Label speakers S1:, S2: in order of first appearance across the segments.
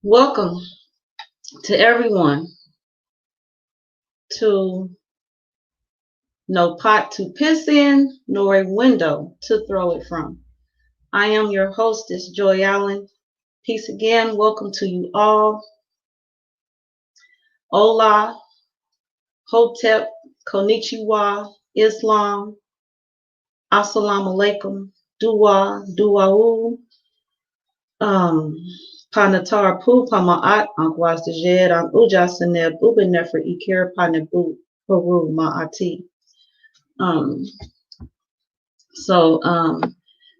S1: Welcome to everyone to no pot to piss in, nor a window to throw it from. I am your hostess, Joy Allen. Peace again. Welcome to you all. Hola, Hotep, Konnichiwa, Islam, Assalamu alaikum, Dua, Dua'u, Panatar Pu, Pama'at, Ankwaz Dejed, Ujasaneb, Ubenefer, Ikir, Panebu, Peru, Ma'ati.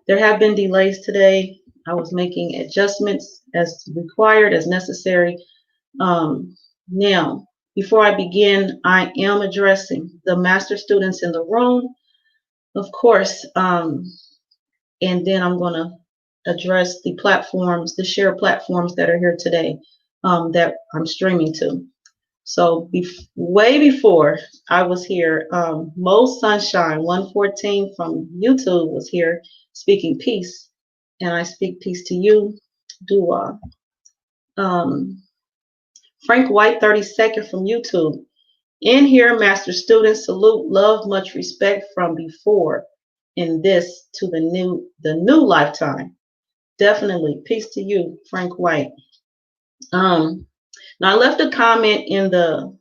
S1: There have been delays today. I was making adjustments as required, as necessary. Now, before I begin, I am addressing the master students in the room, of course, and then I'm going to address the platforms, the share platforms that are here today that I'm streaming to. So way before I was here, Mo Sunshine 114 from YouTube was here speaking peace, and I speak peace to you, Dua. Frank White 32nd from YouTube. In here, master students, salute, love, much respect from before, in this to the new lifetime. Definitely peace to you, Frank White. Now I left a comment in the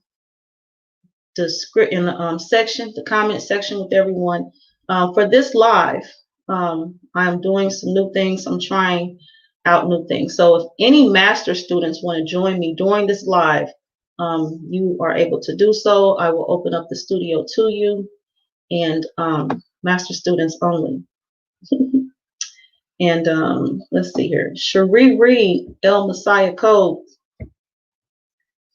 S1: script in the section, the comment section with everyone. For this live, I'm doing some new things. I'm trying out new things. So if any master students want to join me during this live, you are able to do so. I will open up the studio to you, and master students only. And let's see here. Cherie Reed, El Messiah Code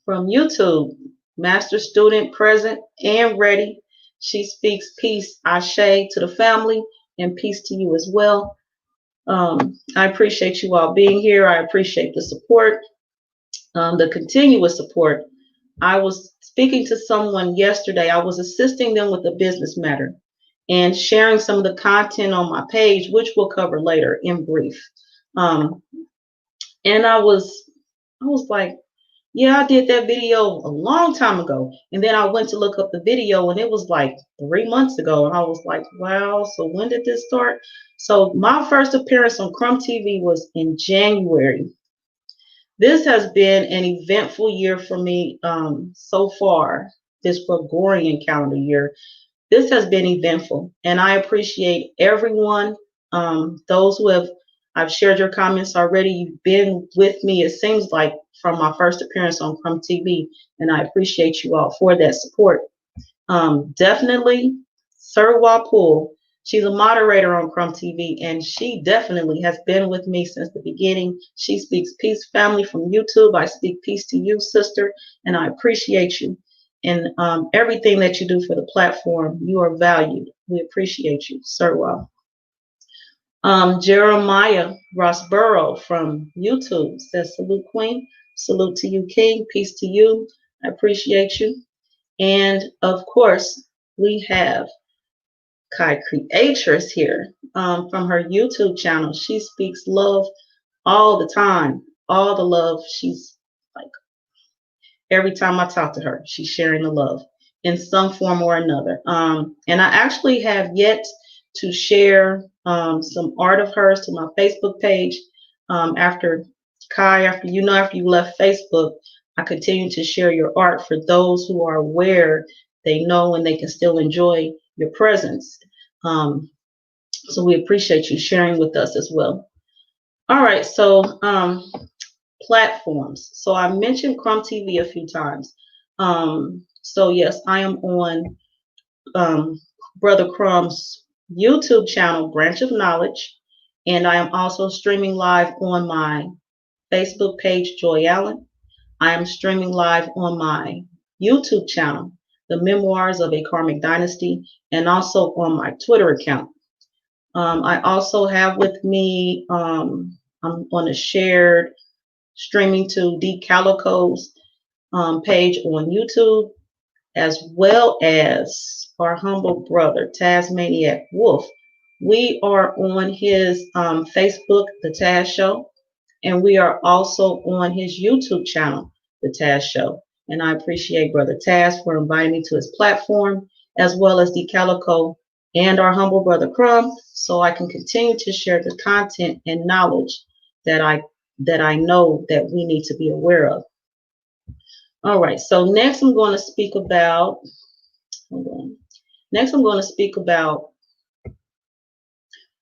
S1: from YouTube. Master student present and ready. She speaks peace, ashe to the family, and peace to you as well. I appreciate you all being here. I appreciate the support, the continuous support. I was speaking to someone yesterday. I was assisting them with a business matter and sharing some of the content on my page, which we'll cover later in brief. And I was like, yeah, I did that video a long time ago. And then I went to look up the video, and it was like 3 months ago. And I was like, wow, so when did this start? So my first appearance on Crumb TV was in January. This has been an eventful year for me so far, this Gregorian calendar year. This has been eventful, and I appreciate everyone, those who I've shared your comments already. You've been with me, it seems like, from my first appearance on Crumb TV, and I appreciate you all for that support. Definitely, Sir Wapul, she's a moderator on Crumb TV, and she definitely has been with me since the beginning. She speaks peace, family, from YouTube. I speak peace to you, sister, and I appreciate you. And everything that you do for the platform, you are valued. We appreciate you, Sir Wa. Jeremiah Rosborough from YouTube says, salute, Queen. Salute to you, King. Peace to you. I appreciate you. And of course, we have Kai Creatress here from her YouTube channel. She speaks love all the time, all the love. She's like, every time I talk to her, she's sharing the love in some form or another. And I actually have yet to share some art of hers to my Facebook page. After you left Facebook, I continue to share your art for those who are aware, they know, and they can still enjoy your presence. So we appreciate you sharing with us as well. All right, so platforms. So I mentioned Crumb TV a few times. So yes, I am on Brother Crumb's YouTube channel, Branch of Knowledge, and I am also streaming live on my Facebook page, Joy Allen. I am streaming live on my YouTube channel, The Memoirs of a Karmic Dynasty, and also on my Twitter account. I also have with me, I'm on a shared streaming to Dee Calico's page on YouTube, as well as our humble brother, Tasmaniac Wolf. We are on his Facebook, The Taz Show, and we are also on his YouTube channel, The Taz Show. And I appreciate Brother Taz for inviting me to his platform, as well as Dee Calico and our humble brother Crumb, so I can continue to share the content and knowledge that I know that we need to be aware of. All right, so next I'm going to speak about, next I'm going to speak about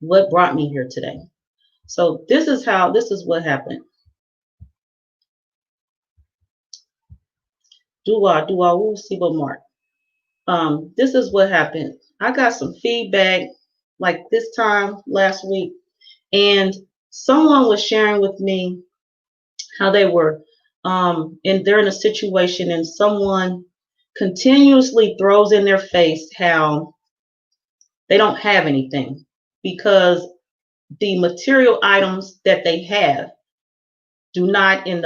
S1: what brought me here today. So this is what happened. We'll see what mark. This is what happened. I got some feedback like this time last week, and someone was sharing with me how they were and they're in a situation and someone continuously throws in their face how they don't have anything because the material items that they have do not, in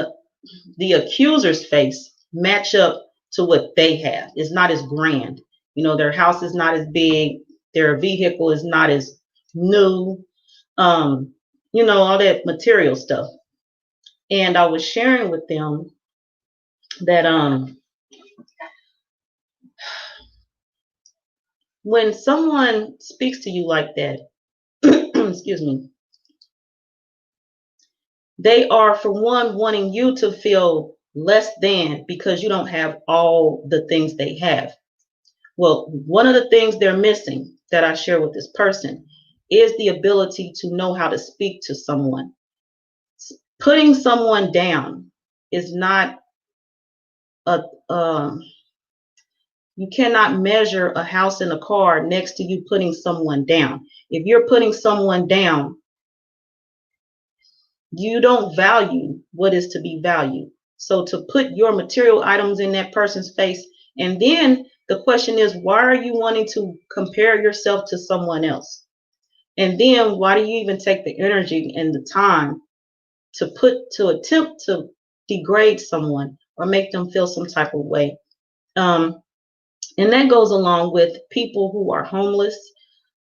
S1: the accuser's face, match up to what they have. It's not as grand. You know, their house is not as big, their vehicle is not as new, you know, all that material stuff. And I was sharing with them that when someone speaks to you like that, excuse me, they are, for one, wanting you to feel less than because you don't have all the things they have. Well, one of the things they're missing that I share with this person is the ability to know how to speak to someone. Putting someone down is not you cannot measure a house and a car next to you putting someone down. If you're putting someone down, you don't value what is to be valued. So to put your material items in that person's face, and then the question is, why are you wanting to compare yourself to someone else? And then why do you even take the energy and the time to attempt to degrade someone or make them feel some type of way? And that goes along with people who are homeless.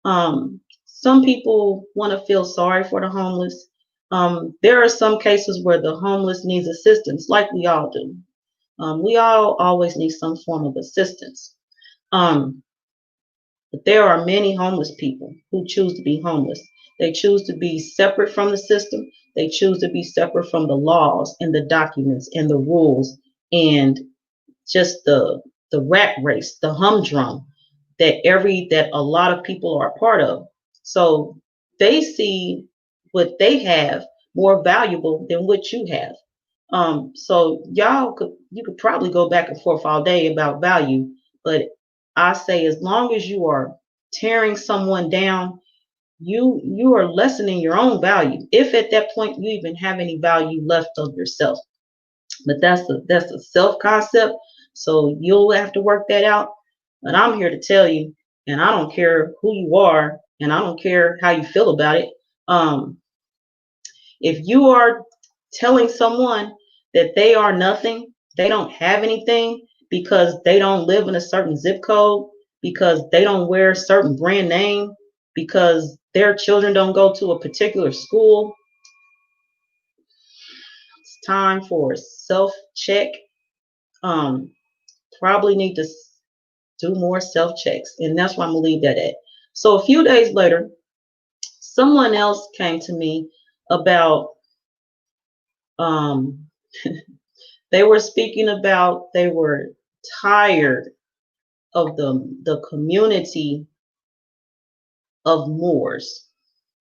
S1: Some people want to feel sorry for the homeless. There are some cases where the homeless needs assistance, like we all do. We all always need some form of assistance. But there are many homeless people who choose to be homeless. They choose to be separate from the system. They choose to be separate from the laws and the documents and the rules and just the rat race, the humdrum that a lot of people are a part of. So they see what they have more valuable than what you have. So you could probably go back and forth all day about value, but I say as long as you are tearing someone down, you are lessening your own value, if at that point you even have any value left of yourself. But that's a self concept, so you'll have to work that out. But I'm here to tell you, and I don't care who you are, and I don't care how you feel about it. If you are telling someone that they are nothing, they don't have anything because they don't live in a certain zip code, because they don't wear a certain brand name, because their children don't go to a particular school, it's time for a self-check. Probably need to do more self-checks, and that's why I'm gonna leave that at. So a few days later, someone else came to me about they were speaking about they were tired of the community of Moors.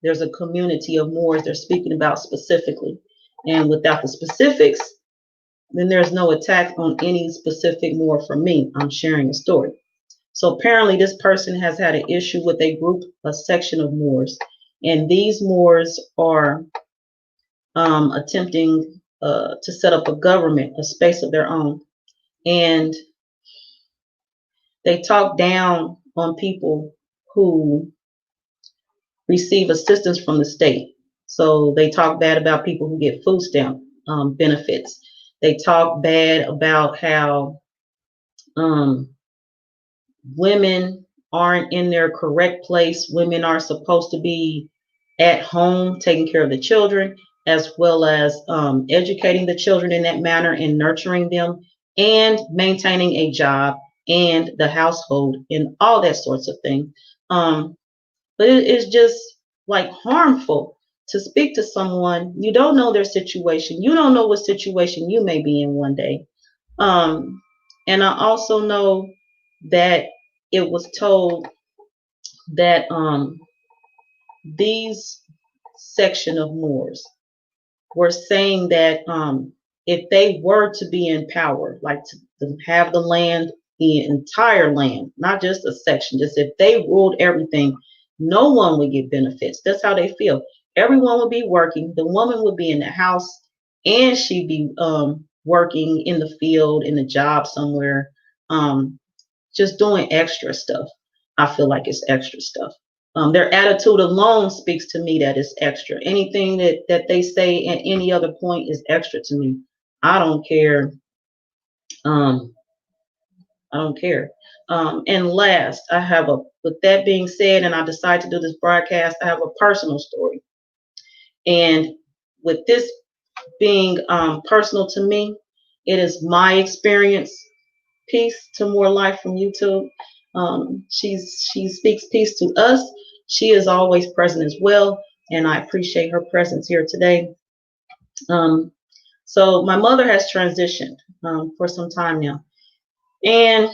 S1: There's a community of Moors they're speaking about specifically, and without the specifics, then there's no attack on any specific Moor from me. I'm sharing a story. So apparently this person has had an issue with a section of Moors, and these Moors are attempting to set up a government, a space of their own. And They talk down on people who receive assistance from the state. So they talk bad about people who get food stamp benefits. They talk bad about how women aren't in their correct place. Women are supposed to be at home taking care of the children, as well as educating the children in that manner and nurturing them and maintaining a job and the household and all that sorts of things. But it is just like harmful to speak to someone. You don't know their situation. You don't know what situation you may be in one day. And I also know that it was told that these section of Moors were saying that if they were to be in power, like to have the land, the entire land, not just a section, just if they ruled everything, no one would get benefits. That's how they feel. Everyone would be working. The woman would be in the house, and she'd be working in the field, in a job somewhere, just doing extra stuff. I feel like it's extra stuff. Their attitude alone speaks to me that it's extra. Anything that they say at any other point is extra to me. I don't care. I don't care. And last, with that being said, and I decided to do this broadcast, I have a personal story. And with this being personal to me, it is my experience. Peace to More Life from YouTube. She speaks peace to us. She is always present as well, and I appreciate her presence here today. So my mother has transitioned for some time now, and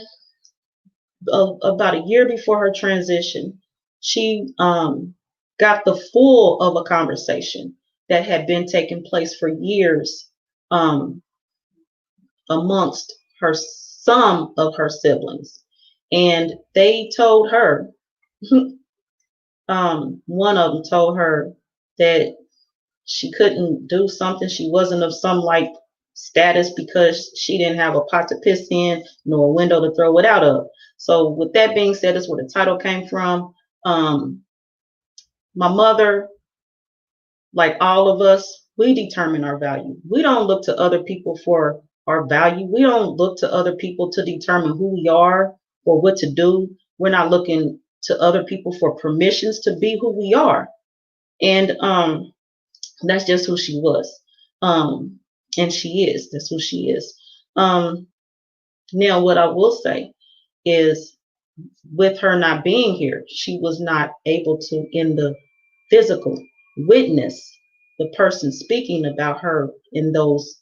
S1: about a year before her transition, she got the full of a conversation that had been taking place for years amongst some of her siblings. And they told her, one of them told her that she couldn't do something. She wasn't of some like status because she didn't have a pot to piss in nor a window to throw it out of. So with that being said, that's where the title came from. My mother, like all of us, we determine our value. We don't look to other people for our value. We don't look to other people to determine who we are or what to do. We're not looking to other people for permissions to be who we are. And that's just who she was. And she is. That's who she is. Now, what I will say is, with her not being here, she was not able to, in the physical, witness the person speaking about her in those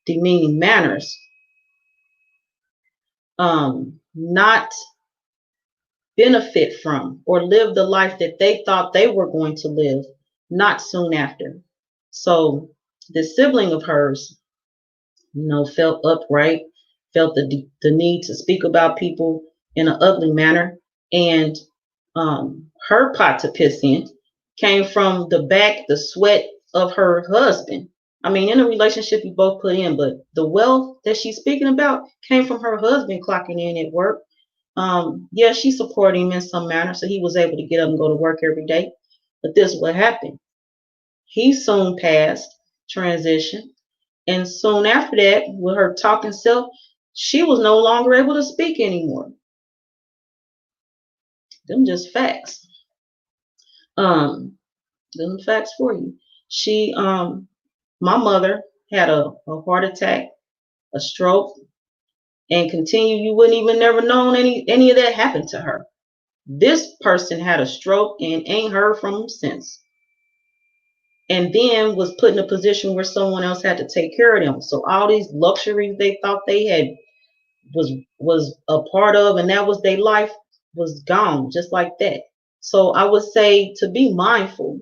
S1: demeaning manners, not benefit from or live the life that they thought they were going to live not soon after. So the sibling of hers, felt upright, felt the need to speak about people in an ugly manner. And her pot to piss in came from the sweat of her husband. I mean, in a relationship you both put in, but the wealth that she's speaking about came from her husband clocking in at work. Yeah, she supported him in some manner, so he was able to get up and go to work every day. But this is what happened. He soon passed, transition, and soon after that, with her talking self, she was no longer able to speak anymore. Them just facts. Them facts for you. She, my mother had a heart attack, a stroke, and continue. You wouldn't even never known any of that happened to her. This person had a stroke and ain't heard from him since. And then was put in a position where someone else had to take care of them. So all these luxuries they thought they had was a part of, and that was their life, was gone just like that. So I would say to be mindful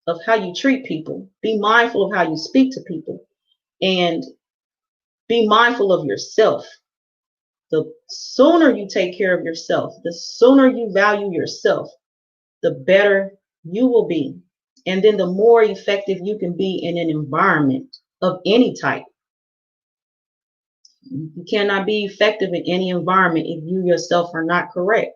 S1: of how you treat people, be mindful of how you speak to people, and be mindful of yourself. The sooner you take care of yourself, the sooner you value yourself, the better you will be. And then the more effective you can be in an environment of any type. You cannot be effective in any environment if you yourself are not correct.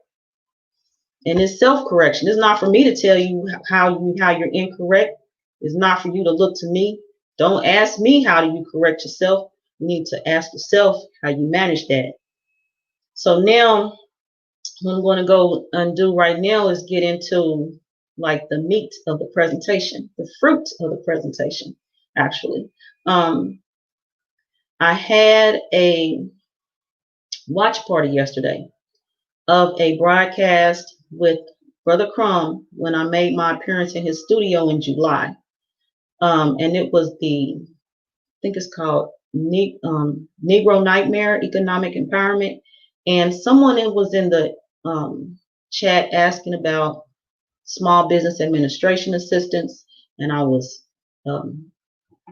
S1: And it's self-correction. It's not for me to tell you how you're incorrect. It's not for you to look to me. Don't ask me how do you correct yourself. You need to ask yourself how you manage that. So now what I'm going to go and do right now is get into like the meat of the presentation, the fruit of the presentation, actually. I had a watch party yesterday of a broadcast with Brother Crumb when I made my appearance in his studio in July. And it was I think it's called Negro Nightmare, Economic Empowerment. And someone was in the chat asking about small business administration assistance. And I was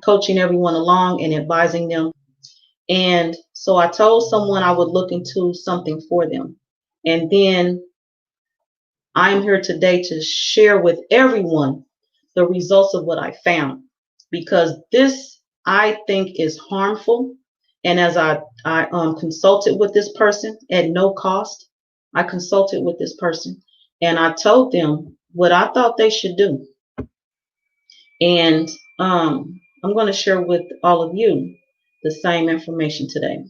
S1: coaching everyone along and advising them. And so I told someone I would look into something for them. And then I'm here today to share with everyone the results of what I found, because this I think is harmful. And as I consulted with this person at no cost, I consulted with this person and I told them what I thought they should do. And I'm going to share with all of you the same information today.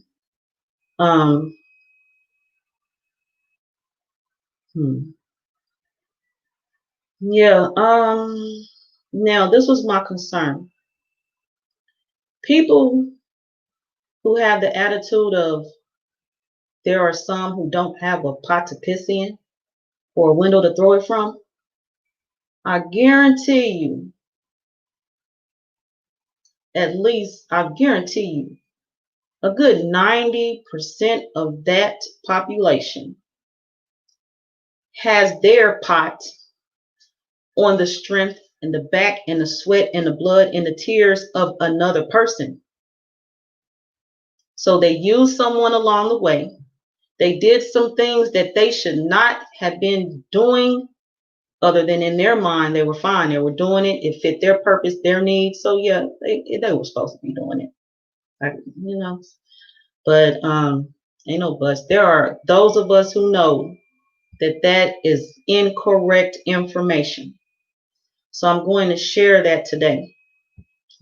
S1: Yeah. Now this was my concern. People who have the attitude of there are some who don't have a pot to piss in or a window to throw it from. I guarantee you, a good 90% of that population has their pot on the strength and the back and the sweat and the blood and the tears of another person. So they used someone along the way. They did some things that they should not have been doing, other than in their mind they were fine. They were doing it. It fit their purpose, their needs. So yeah, they were supposed to be doing it. But ain't no buts. There are those of us who know that is incorrect information. So I'm going to share that today.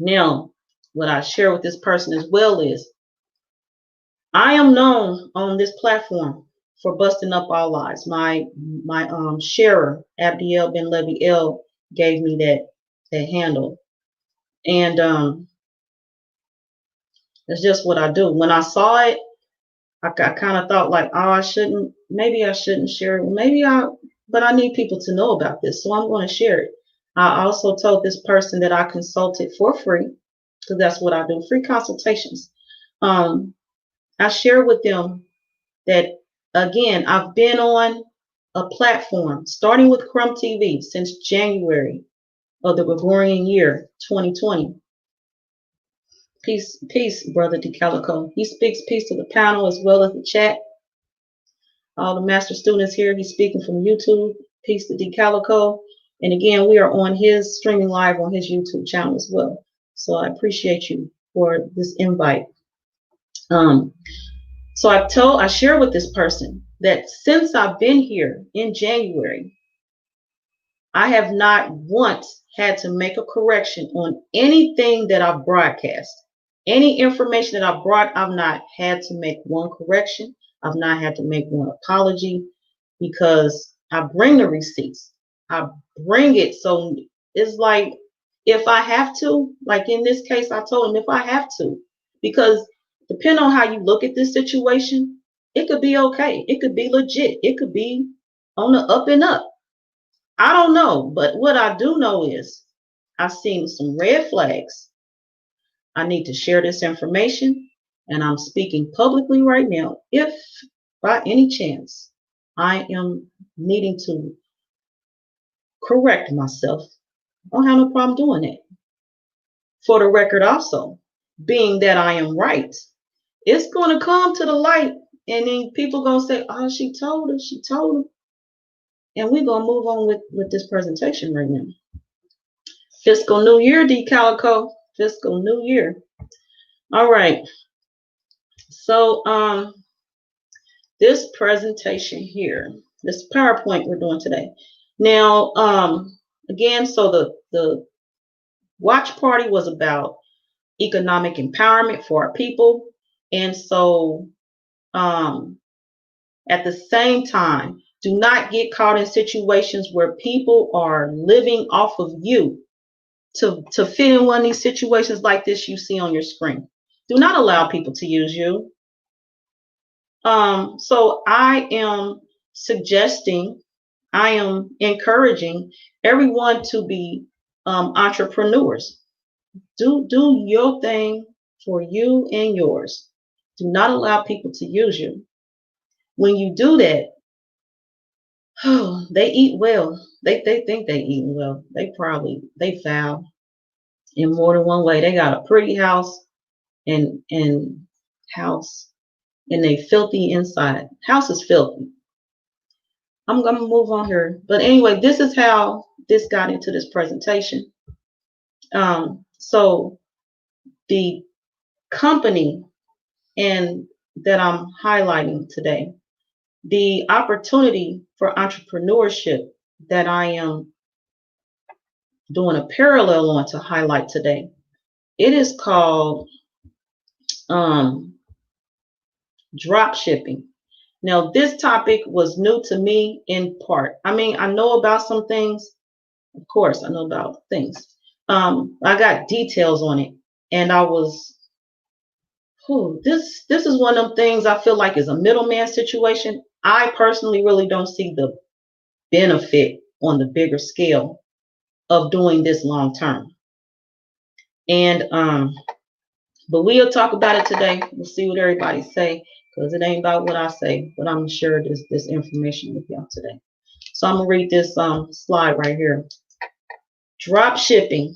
S1: Now, what I share with this person as well is I am known on this platform for busting up all lies. My sharer, Abdiel Ben Levy L, gave me that handle. And it's just what I do. When I saw it, I kind of thought like, oh, maybe I shouldn't share it. But I need people to know about this. So I'm going to share it. I also told this person that I consulted for free, because that's what I do, free consultations. I share with them that, again, I've been on a platform starting with Crumb TV since January of the Gregorian year 2020. Peace, Brother Dee Calico. He speaks peace to the panel as well as the chat. All the master students here, he's speaking from YouTube. Peace to Dee Calico. And again, we are on his streaming live on his YouTube channel as well. So I appreciate you for this invite. So I share with this person that since I've been here in January, I have not once had to make a correction on anything that I've broadcast. Any information that I've brought, I've not had to make one correction. I've not had to make one apology, because I bring the receipts. I bring it. So it's like, if I have to, like in this case, I told him if I have to, because depending on how you look at this situation, it could be okay. It could be legit. It could be on the up and up. I don't know. But what I do know is I've seen some red flags. I need to share this information, and I'm speaking publicly right now. If by any chance I am needing to correct myself, I don't have no problem doing it. For the record also, being that I am right, it's going to come to the light, and then people going to say, oh, she told her. And we're going to move on with this presentation right now. Fiscal New Year, Dee Calico. Fiscal New Year. All right. So this presentation here, this PowerPoint we're doing today. Now, again, so the watch party was about economic empowerment for our people. And so at the same time, do not get caught in situations where people are living off of you to fit in one of these situations like this you see on your screen. Do not allow people to use you. So I am suggesting, I am encouraging everyone to be entrepreneurs. Do your thing for you and yours. Do not allow people to use you. When you do that, oh, they eat well. They think they eat well. They foul in more than one way. They got a pretty house and house, and they filthy inside. House is filthy. I'm gonna move on here. But anyway, this is how this got into this presentation. So the company and that I'm highlighting today, the opportunity for entrepreneurship that I am doing a parallel on to highlight today, it is called drop shipping. Now, this topic was new to me in part. I mean, I know about some things. Of course, I know about things. I got details on it, and I was, this is one of them things I feel like is a middleman situation. I personally really don't see the benefit on the bigger scale of doing this long term. And but we'll talk about it today. We'll see what everybody say, because it ain't about what I say, but I'm sure there's this information with y'all today. So I'm gonna read this slide right here. Drop shipping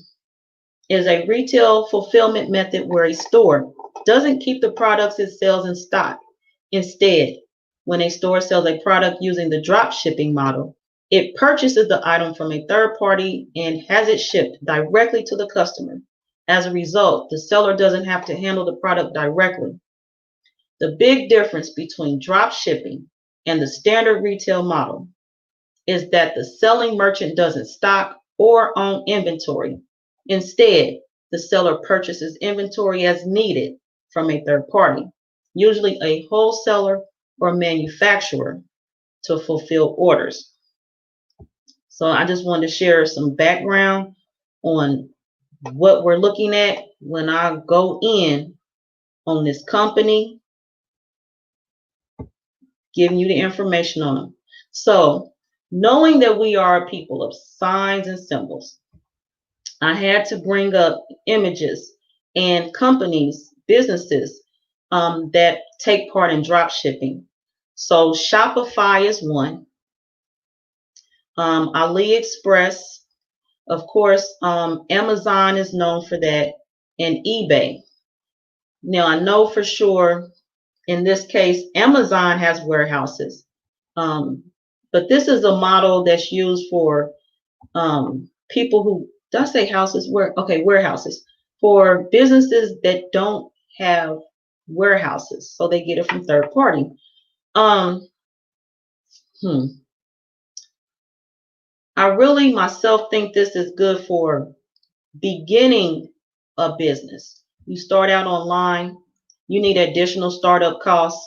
S1: is a retail fulfillment method where a store doesn't keep the products it sells in stock. Instead, when a store sells a product using the drop shipping model, it purchases the item from a third party and has it shipped directly to the customer. As a result, the seller doesn't have to handle the product directly. The big difference between drop shipping and the standard retail model is that the selling merchant doesn't stock or own inventory. Instead, the seller purchases inventory as needed from a third party, usually a wholesaler or manufacturer, to fulfill orders. So I just wanted to share some background on what we're looking at when I go in on this company, giving you the information on them. So knowing that we are a people of signs and symbols, I had to bring up images and companies, businesses that take part in drop shipping. So Shopify is one. AliExpress, of course, Amazon is known for that, and eBay. Now I know for sure in this case, Amazon has warehouses, but this is a model that's used for people who, does say houses, warehouses, for businesses that don't have warehouses, so they get it from third party. I really myself think this is good for beginning a business. You start out online, you need additional startup costs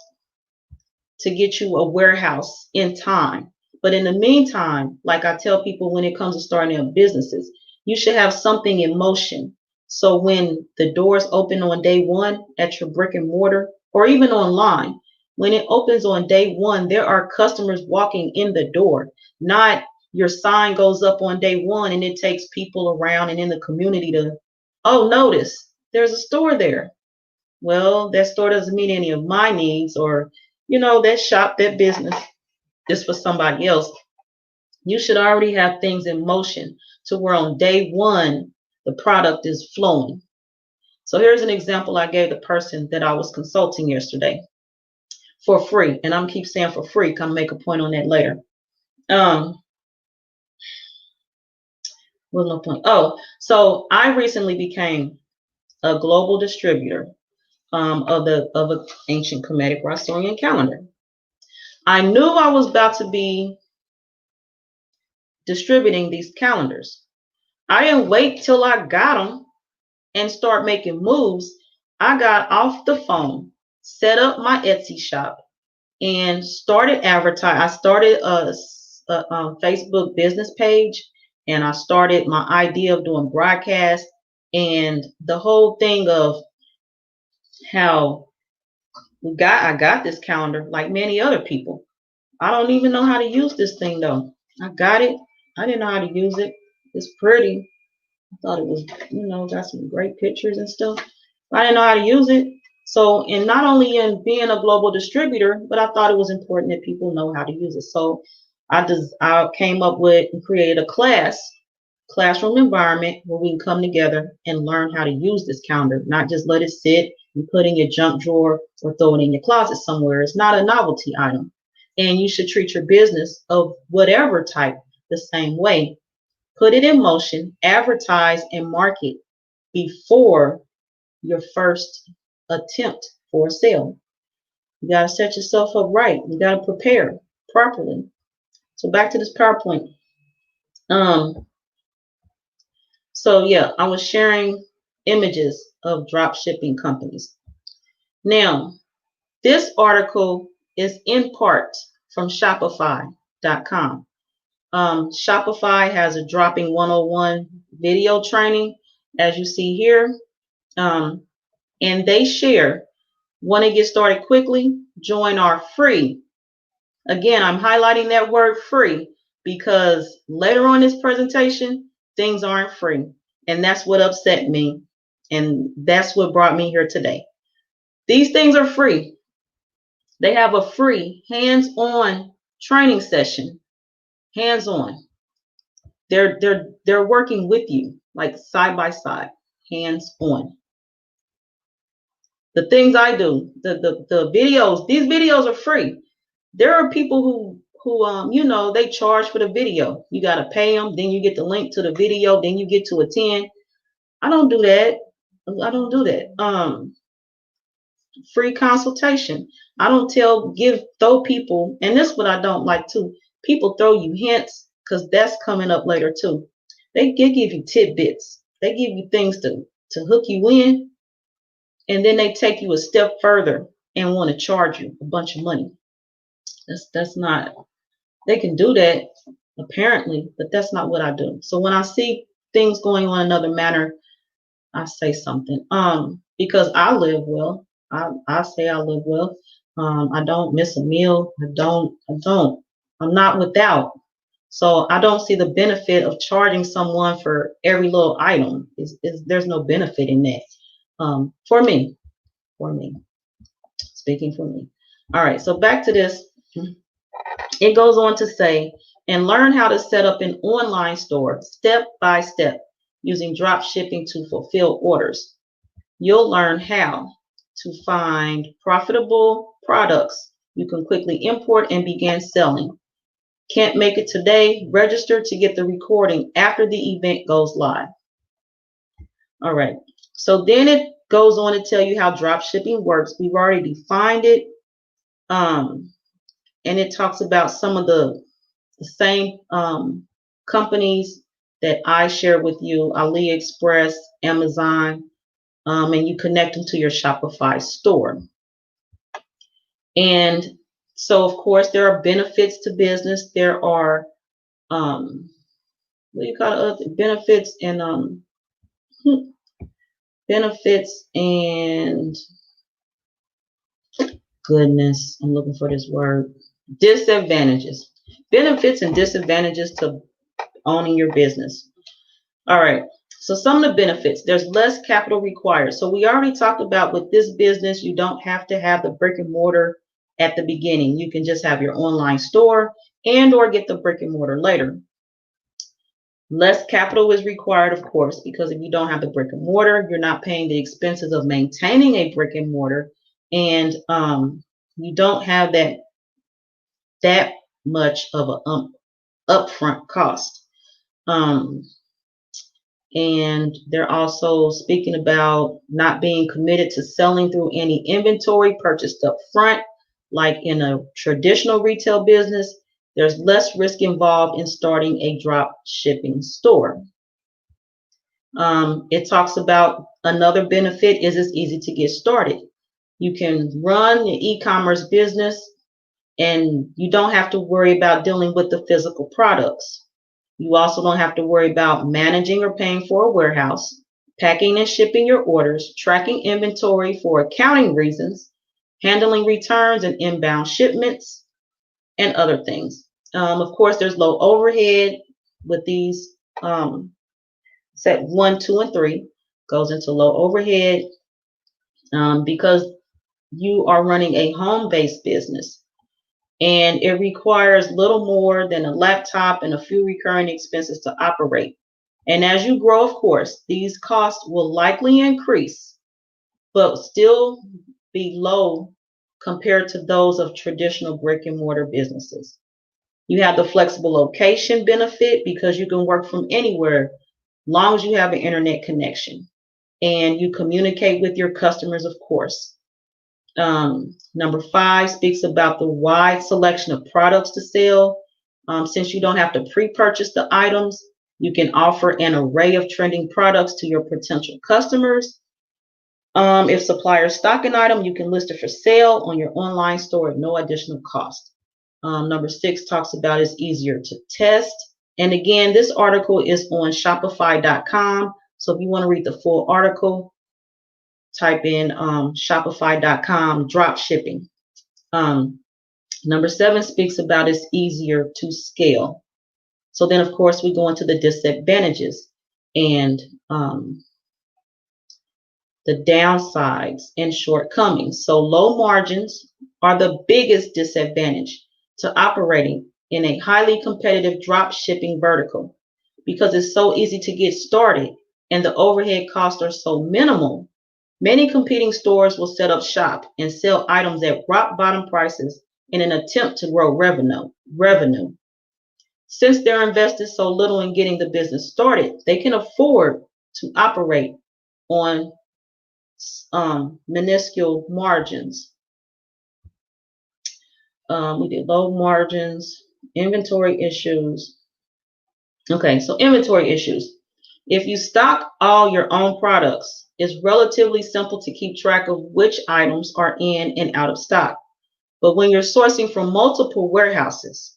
S1: to get you a warehouse in time. But in the meantime, like I tell people when it comes to starting up businesses, you should have something in motion. So when the doors open on day one at your brick and mortar, or even online, when it opens on day one, there are customers walking in the door, not your sign goes up on day one and it takes people around and in the community to, oh, notice there's a store there. Well, that store doesn't meet any of my needs, or, that shop, that business is for somebody else. You should already have things in motion to where on day one, the product is flowing. So here's an example I gave the person that I was consulting yesterday for free. And I'm keep saying for free, come make a point on that later. Well, no point. Oh, so I recently became a global distributor of an ancient Kemetic Rostorian calendar. I knew I was about to be distributing these calendars. I didn't wait till I got them and start making moves. I got off the phone, set up my Etsy shop, and started advertising. I started a Facebook business page, and I started my idea of doing broadcasts and the whole thing of how I got this calendar like many other people. I don't even know how to use this thing though. I got it. I didn't know how to use it. It's pretty. I thought it was, got some great pictures and stuff. I didn't know how to use it. So, and not only in being a global distributor, but I thought it was important that people know how to use it. So I came up with and created a classroom environment where we can come together and learn how to use this calendar, not just let it sit and put in your junk drawer or throw it in your closet somewhere. It's not a novelty item. And you should treat your business of whatever type the same way. Put it in motion, advertise and market before your first attempt for a sale. You got to set yourself up right. You got to prepare properly. So back to this PowerPoint. So yeah, I was sharing images of drop shipping companies. Now, this article is in part from Shopify.com. Shopify has a dropping 101 video training, as you see here. And they share, want to get started quickly, join our free. Again, I'm highlighting that word free because later on in this presentation, things aren't free. And that's what upset me. And that's what brought me here today. These things are free. They have a free hands-on training session. Hands-on. They're working with you, like side by side, hands-on. The things I do, the videos, these videos are free. There are people who they charge for the video. You got to pay them, then you get the link to the video, then you get to attend. I don't do that. I don't do that. Free consultation. I don't throw people, and this is what I don't like too. People throw you hints because that's coming up later too. They give you tidbits. They give you things to hook you in, and then they take you a step further and want to charge you a bunch of money. That's not. They can do that apparently, but that's not what I do. So when I see things going on another manner, I say something. Because I live well. I say I live well. I don't miss a meal. I'm not without. So I don't see the benefit of charging someone for every little item. There's no benefit in that. For me, speaking for me. All right, so back to this. It goes on to say, and learn how to set up an online store step by step using drop shipping to fulfill orders. You'll learn how to find profitable products you can quickly import and begin selling. Can't make it today? Register to get the recording after the event goes live. All right. So then it goes on to tell you how drop shipping works. We've already defined it. And it talks about some of the same companies that I share with you, AliExpress, Amazon, and you connect them to your Shopify store. And so, of course, there are benefits to business. There are, benefits and goodness, I'm looking for this word. Disadvantages. Benefits and disadvantages to owning your business. All right. So some of the benefits, there's less capital required. So we already talked about with this business, you don't have to have the brick and mortar at the beginning. You can just have your online store and or get the brick and mortar later. Less capital is required, of course, because if you don't have the brick and mortar, you're not paying the expenses of maintaining a brick and mortar, and you don't have that much of an upfront cost. And they're also speaking about not being committed to selling through any inventory purchased up front. Like in a traditional retail business, there's less risk involved in starting a drop shipping store. It talks about another benefit is it's easy to get started. You can run an e-commerce business and you don't have to worry about dealing with the physical products. You also don't have to worry about managing or paying for a warehouse, packing and shipping your orders, tracking inventory for accounting reasons, handling returns and inbound shipments, and other things. Of course, there's low overhead with these. Set 1, 2, and 3 goes into low overhead because you are running a home-based business. And it requires little more than a laptop and a few recurring expenses to operate. And as you grow, of course, these costs will likely increase, but still be low compared to those of traditional brick and mortar businesses. You have the flexible location benefit because you can work from anywhere, long as you have an internet connection. And you communicate with your customers, of course. Number 5 speaks about the wide selection of products to sell. Since you don't have to pre-purchase the items, you can offer an array of trending products to your potential customers. If suppliers stock an item, you can list it for sale on your online store at no additional cost. Number 6 talks about it's easier to test. And again, this article is on Shopify.com. So if you want to read the full article, type in Shopify.com drop shipping. Number 7 speaks about it's easier to scale. So then, of course, we go into the disadvantages and the downsides and shortcomings. So low margins are the biggest disadvantage to operating in a highly competitive drop shipping vertical because it's so easy to get started and the overhead costs are so minimal. Many competing stores will set up shop and sell items at rock bottom prices in an attempt to grow revenue. Since they're invested so little in getting the business started, they can afford to operate on minuscule margins. We did low margins, inventory issues. Okay, so inventory issues. If you stock all your own products, it's relatively simple to keep track of which items are in and out of stock. But when you're sourcing from multiple warehouses,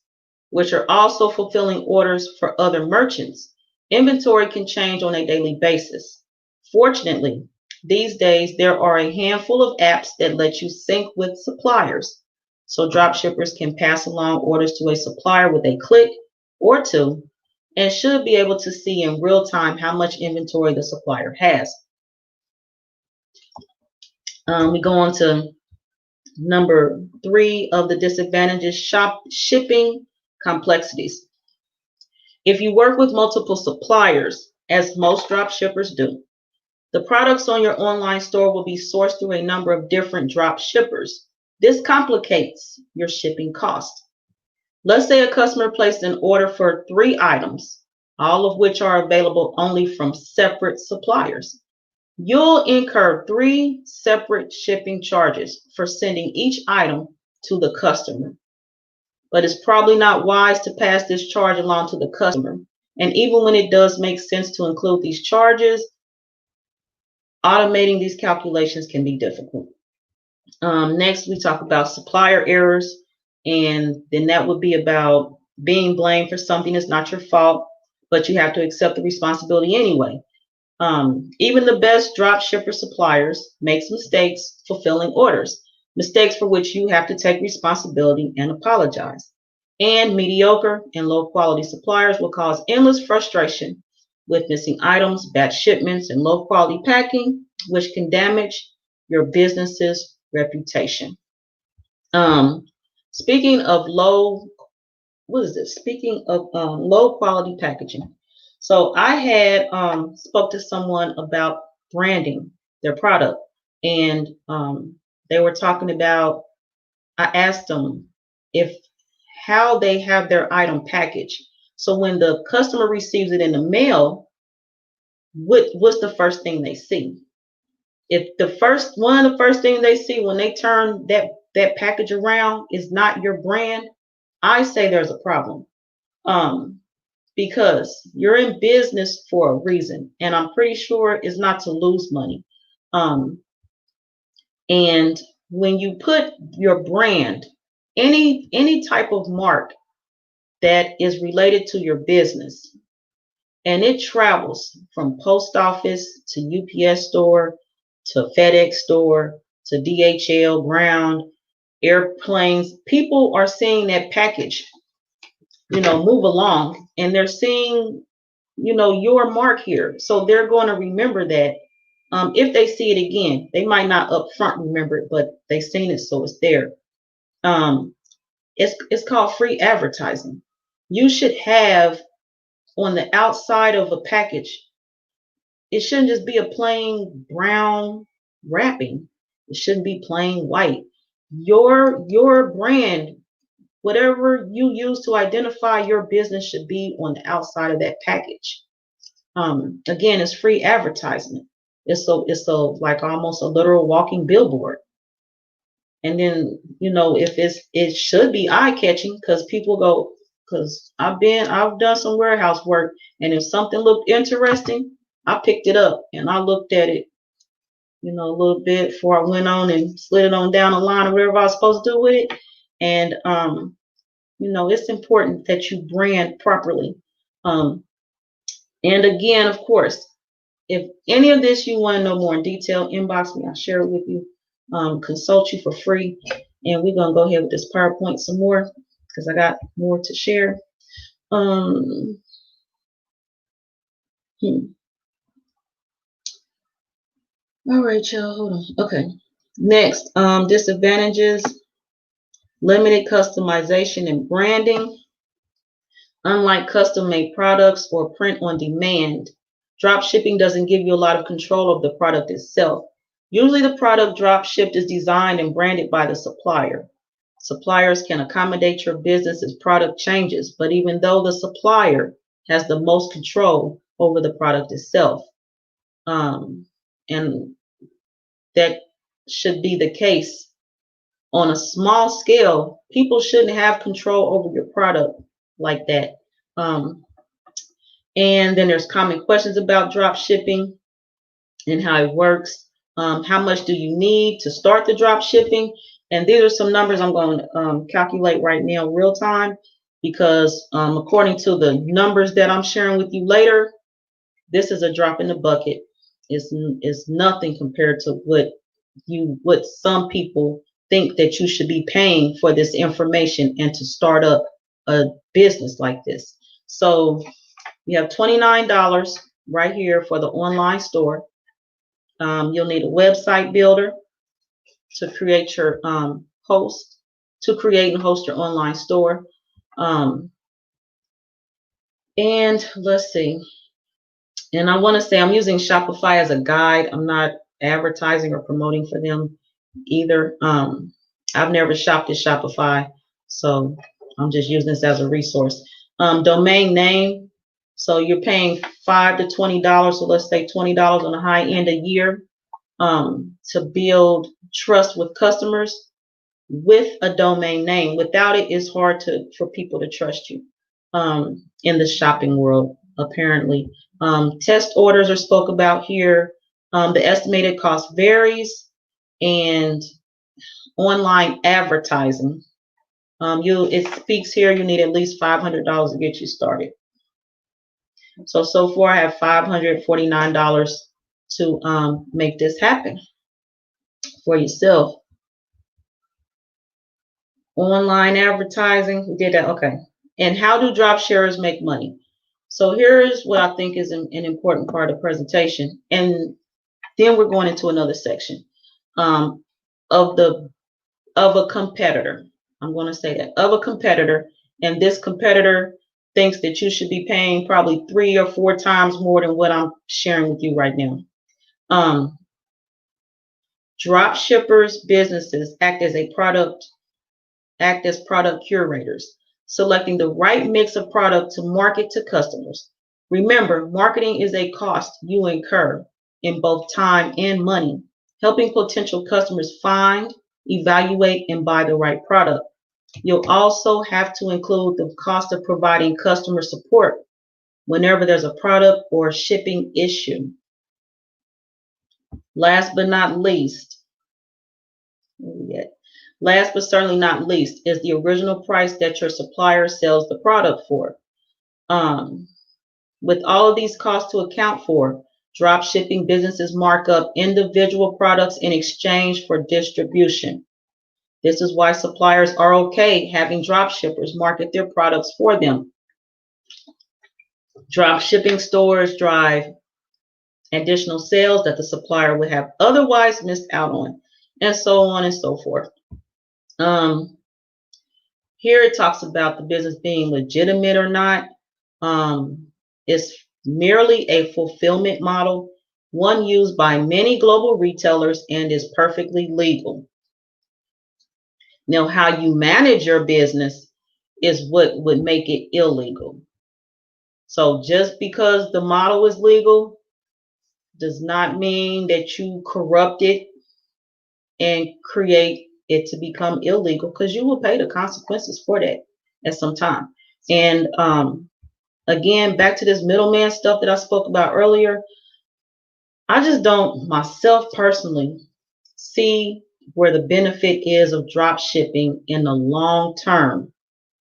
S1: which are also fulfilling orders for other merchants, inventory can change on a daily basis. Fortunately, these days there are a handful of apps that let you sync with suppliers. So dropshippers can pass along orders to a supplier with a click or two and should be able to see in real time how much inventory the supplier has. We go on to number 3 of the disadvantages, shipping complexities. If you work with multiple suppliers, as most drop shippers do, the products on your online store will be sourced through a number of different drop shippers. This complicates your shipping cost. Let's say a customer placed an order for 3 items, all of which are available only from separate suppliers. You'll incur 3 separate shipping charges for sending each item to the customer. But it's probably not wise to pass this charge along to the customer. And even when it does make sense to include these charges, automating these calculations can be difficult. Next, we talk about supplier errors, and then that would be about being blamed for something that's not your fault, but you have to accept the responsibility anyway. Even the best drop shipper suppliers makes mistakes fulfilling orders, mistakes for which you have to take responsibility and apologize. And mediocre and low quality suppliers will cause endless frustration with missing items, bad shipments, and low quality packing, which can damage your business's reputation. Speaking of low quality packaging. So I had spoke to someone about branding their product, and they were talking about, I asked them how they have their item packaged. So when the customer receives it in the mail, what's the first thing they see? If one of the first things they see when they turn that package around is not your brand, I say there's a problem. Because you're in business for a reason, and I'm pretty sure it's not to lose money. And when you put your brand, any type of mark that is related to your business, and it travels from post office to UPS store to FedEx store to DHL, ground, airplanes, people are seeing that package, move along, and they're seeing, your mark here. So they're going to remember that. If they see it again, they might not up front remember it, but they've seen it, so it's there. It's called free advertising. You should have on the outside of a package, it shouldn't just be a plain brown wrapping. It shouldn't be plain white. Your brand, whatever you use to identify your business, should be on the outside of that package. Again, it's free advertisement. It's like almost a literal walking billboard. And then, if it should be eye-catching, because people go, because I've done some warehouse work, and if something looked interesting, I picked it up and I looked at it, a little bit before I went on and slid it on down the line or whatever I was supposed to do with it. And it's important that you brand properly. And again, of course, if any of this you want to know more in detail, inbox me. I'll share it with you, consult you for free. And we're going to go ahead with this PowerPoint some more because I got more to share. All right, y'all, hold on. Okay. Next, disadvantages, limited customization and branding. Unlike custom-made products or print on demand, drop shipping doesn't give you a lot of control of the product itself. Usually the product drop shipped is designed and branded by the supplier. Suppliers can accommodate your business as product changes, but even though the supplier has the most control over the product itself, and that should be the case on a small scale, people shouldn't have control over your product like that. And then there's common questions about drop shipping and how it works. How much do you need to start the drop shipping? And these are some numbers I'm going to calculate right now real time, because according to the numbers that I'm sharing with you later, this is a drop in the bucket. It's nothing compared to what some people think that you should be paying for this information and to start up a business like this. So you have $29 right here for the online store. You'll need a website builder to create your create and host your online store. And let's see. And I want to say I'm using Shopify as a guide. I'm not advertising or promoting for them either. I've never shopped at Shopify, so I'm just using this as a resource. Domain name. So you're paying $5 to $20. So let's say $20 on the high end a year to build trust with customers with a domain name. Without it, it's hard for people to trust you in the shopping world, apparently. Test orders are spoke about here. The estimated cost varies, and online advertising. It speaks here, you need at least $500 to get you started. So far I have $549 to make this happen for yourself. Online advertising, we did that, okay. And how do drop sharers make money? So here's what I think is an important part of the presentation. And then we're going into another section of a competitor. I'm going to say that, of a competitor, and this competitor thinks that you should be paying probably 3 or 4 times more than what I'm sharing with you right now. Drop shippers businesses act as product curators, selecting the right mix of product to market to customers. Remember, marketing is a cost you incur in both time and money, helping potential customers find, evaluate, and buy the right product. You'll also have to include the cost of providing customer support whenever there's a product or shipping issue. Last but not least, last but certainly not least, is the original price that your supplier sells the product for. With all of these costs to account for, drop shipping businesses mark up individual products in exchange for distribution. This is why suppliers are okay having drop shippers market their products for them. Drop shipping stores drive additional sales that the supplier would have otherwise missed out on, and so on and so forth. Here it talks about the business being legitimate or not. It's merely a fulfillment model, one used by many global retailers and is perfectly legal. Now, how you manage your business is what would make it illegal. So just because the model is legal does not mean that you corrupt it and create it to become illegal, because you will pay the consequences for that at some time. And again, back to this middleman stuff that I spoke about earlier, I just don't myself personally see where the benefit is of drop shipping in the long term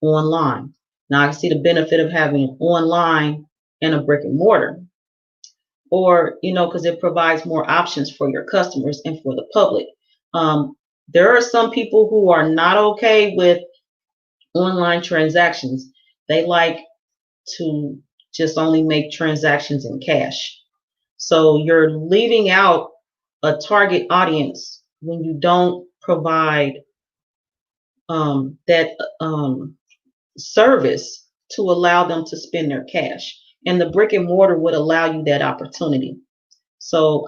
S1: online. Now I see the benefit of having online and a brick and mortar, or, because it provides more options for your customers and for the public. There are some people who are not okay with online transactions. They like to just only make transactions in cash. So you're leaving out a target audience when you don't provide that service to allow them to spend their cash. And the brick and mortar would allow you that opportunity. So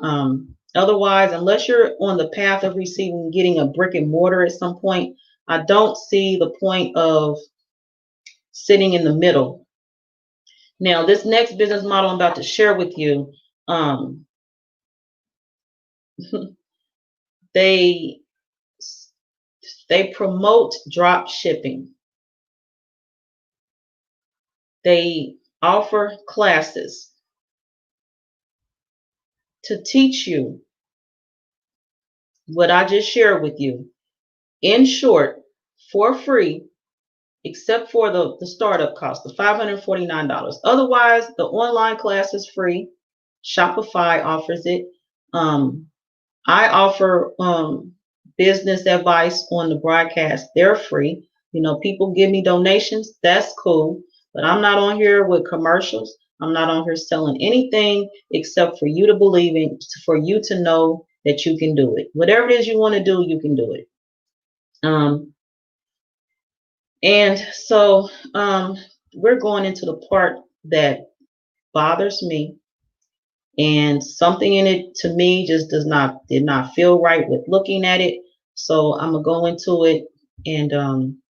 S1: otherwise, unless you're on the path of getting a brick and mortar at some point, I don't see the point of sitting in the middle. Now, this next business model I'm about to share with you, they promote drop shipping. They offer classes to teach you what I just shared with you, in short, for free, except for the startup cost, the $549. Otherwise, the online class is free. Shopify offers it. I offer business advice on the broadcast. They're free. People give me donations. That's cool. But I'm not on here with commercials. I'm not on here selling anything except for you to believe in, for you to know that you can do it. Whatever it is you want to do, you can do it. And so we're going into the part that bothers me, and something in it to me just did not feel right with looking at it. So I'm gonna go into it, and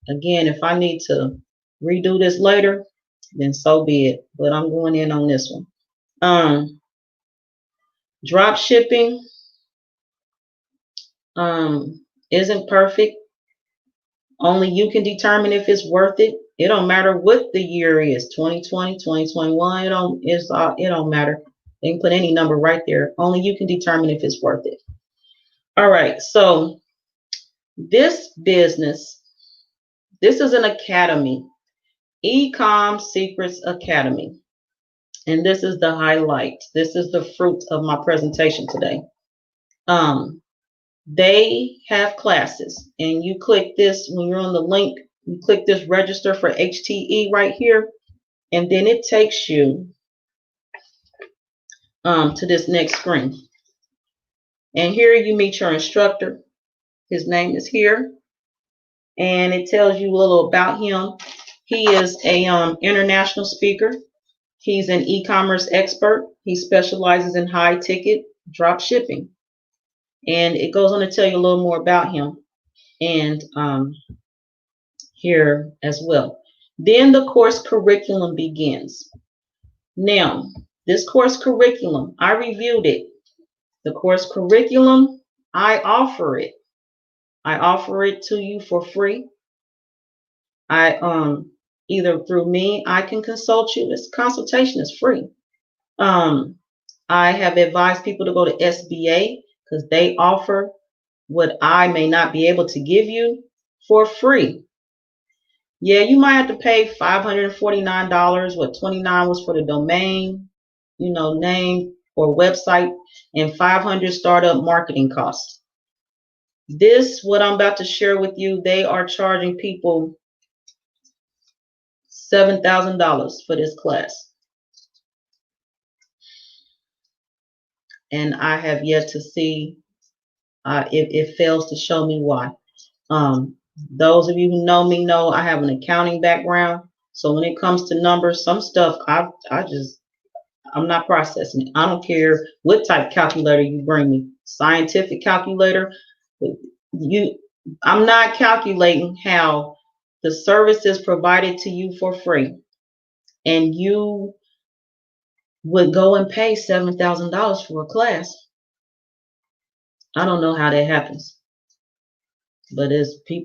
S1: again, if I need to redo this later, then so be it. But I'm going in on this one. Drop shipping isn't perfect. Only you can determine if it's worth it. It don't matter what the year is, 2020, 2021. It don't matter. They can put any number right there. Only you can determine if it's worth it. All right. So this business, this is an academy, Ecom Secrets Academy. And this is the highlight. This is the fruit of my presentation today. They have classes, and you click this when you're on the link. You click this register for HTE right here, and then it takes you to this next screen. And here you meet your instructor. His name is here, and it tells you a little about him. He is a international speaker. He's an e-commerce expert. He specializes in high ticket drop shipping. And it goes on to tell you a little more about him, and here as well. Then the course curriculum begins. Now, this course curriculum, I reviewed it. The course curriculum, I offer it. I offer it to you for free. I either through me, I can consult you. This consultation is free. I have advised people to go to SBA because they offer what I may not be able to give you for free. Yeah, you might have to pay $549. What, 29 was for the domain, name or website, and 500 startup marketing costs. This, what I'm about to share with you, they are charging people $7,000 for this class. And I have yet to see it fails to show me why. Those of you who know me know I have an accounting background. So when it comes to numbers, some stuff I'm not processing it. I don't care what type calculator you bring me. Scientific calculator. I'm not calculating how the service is provided to you for free. And you would go and pay $7,000 for a class. I don't know how that happens. But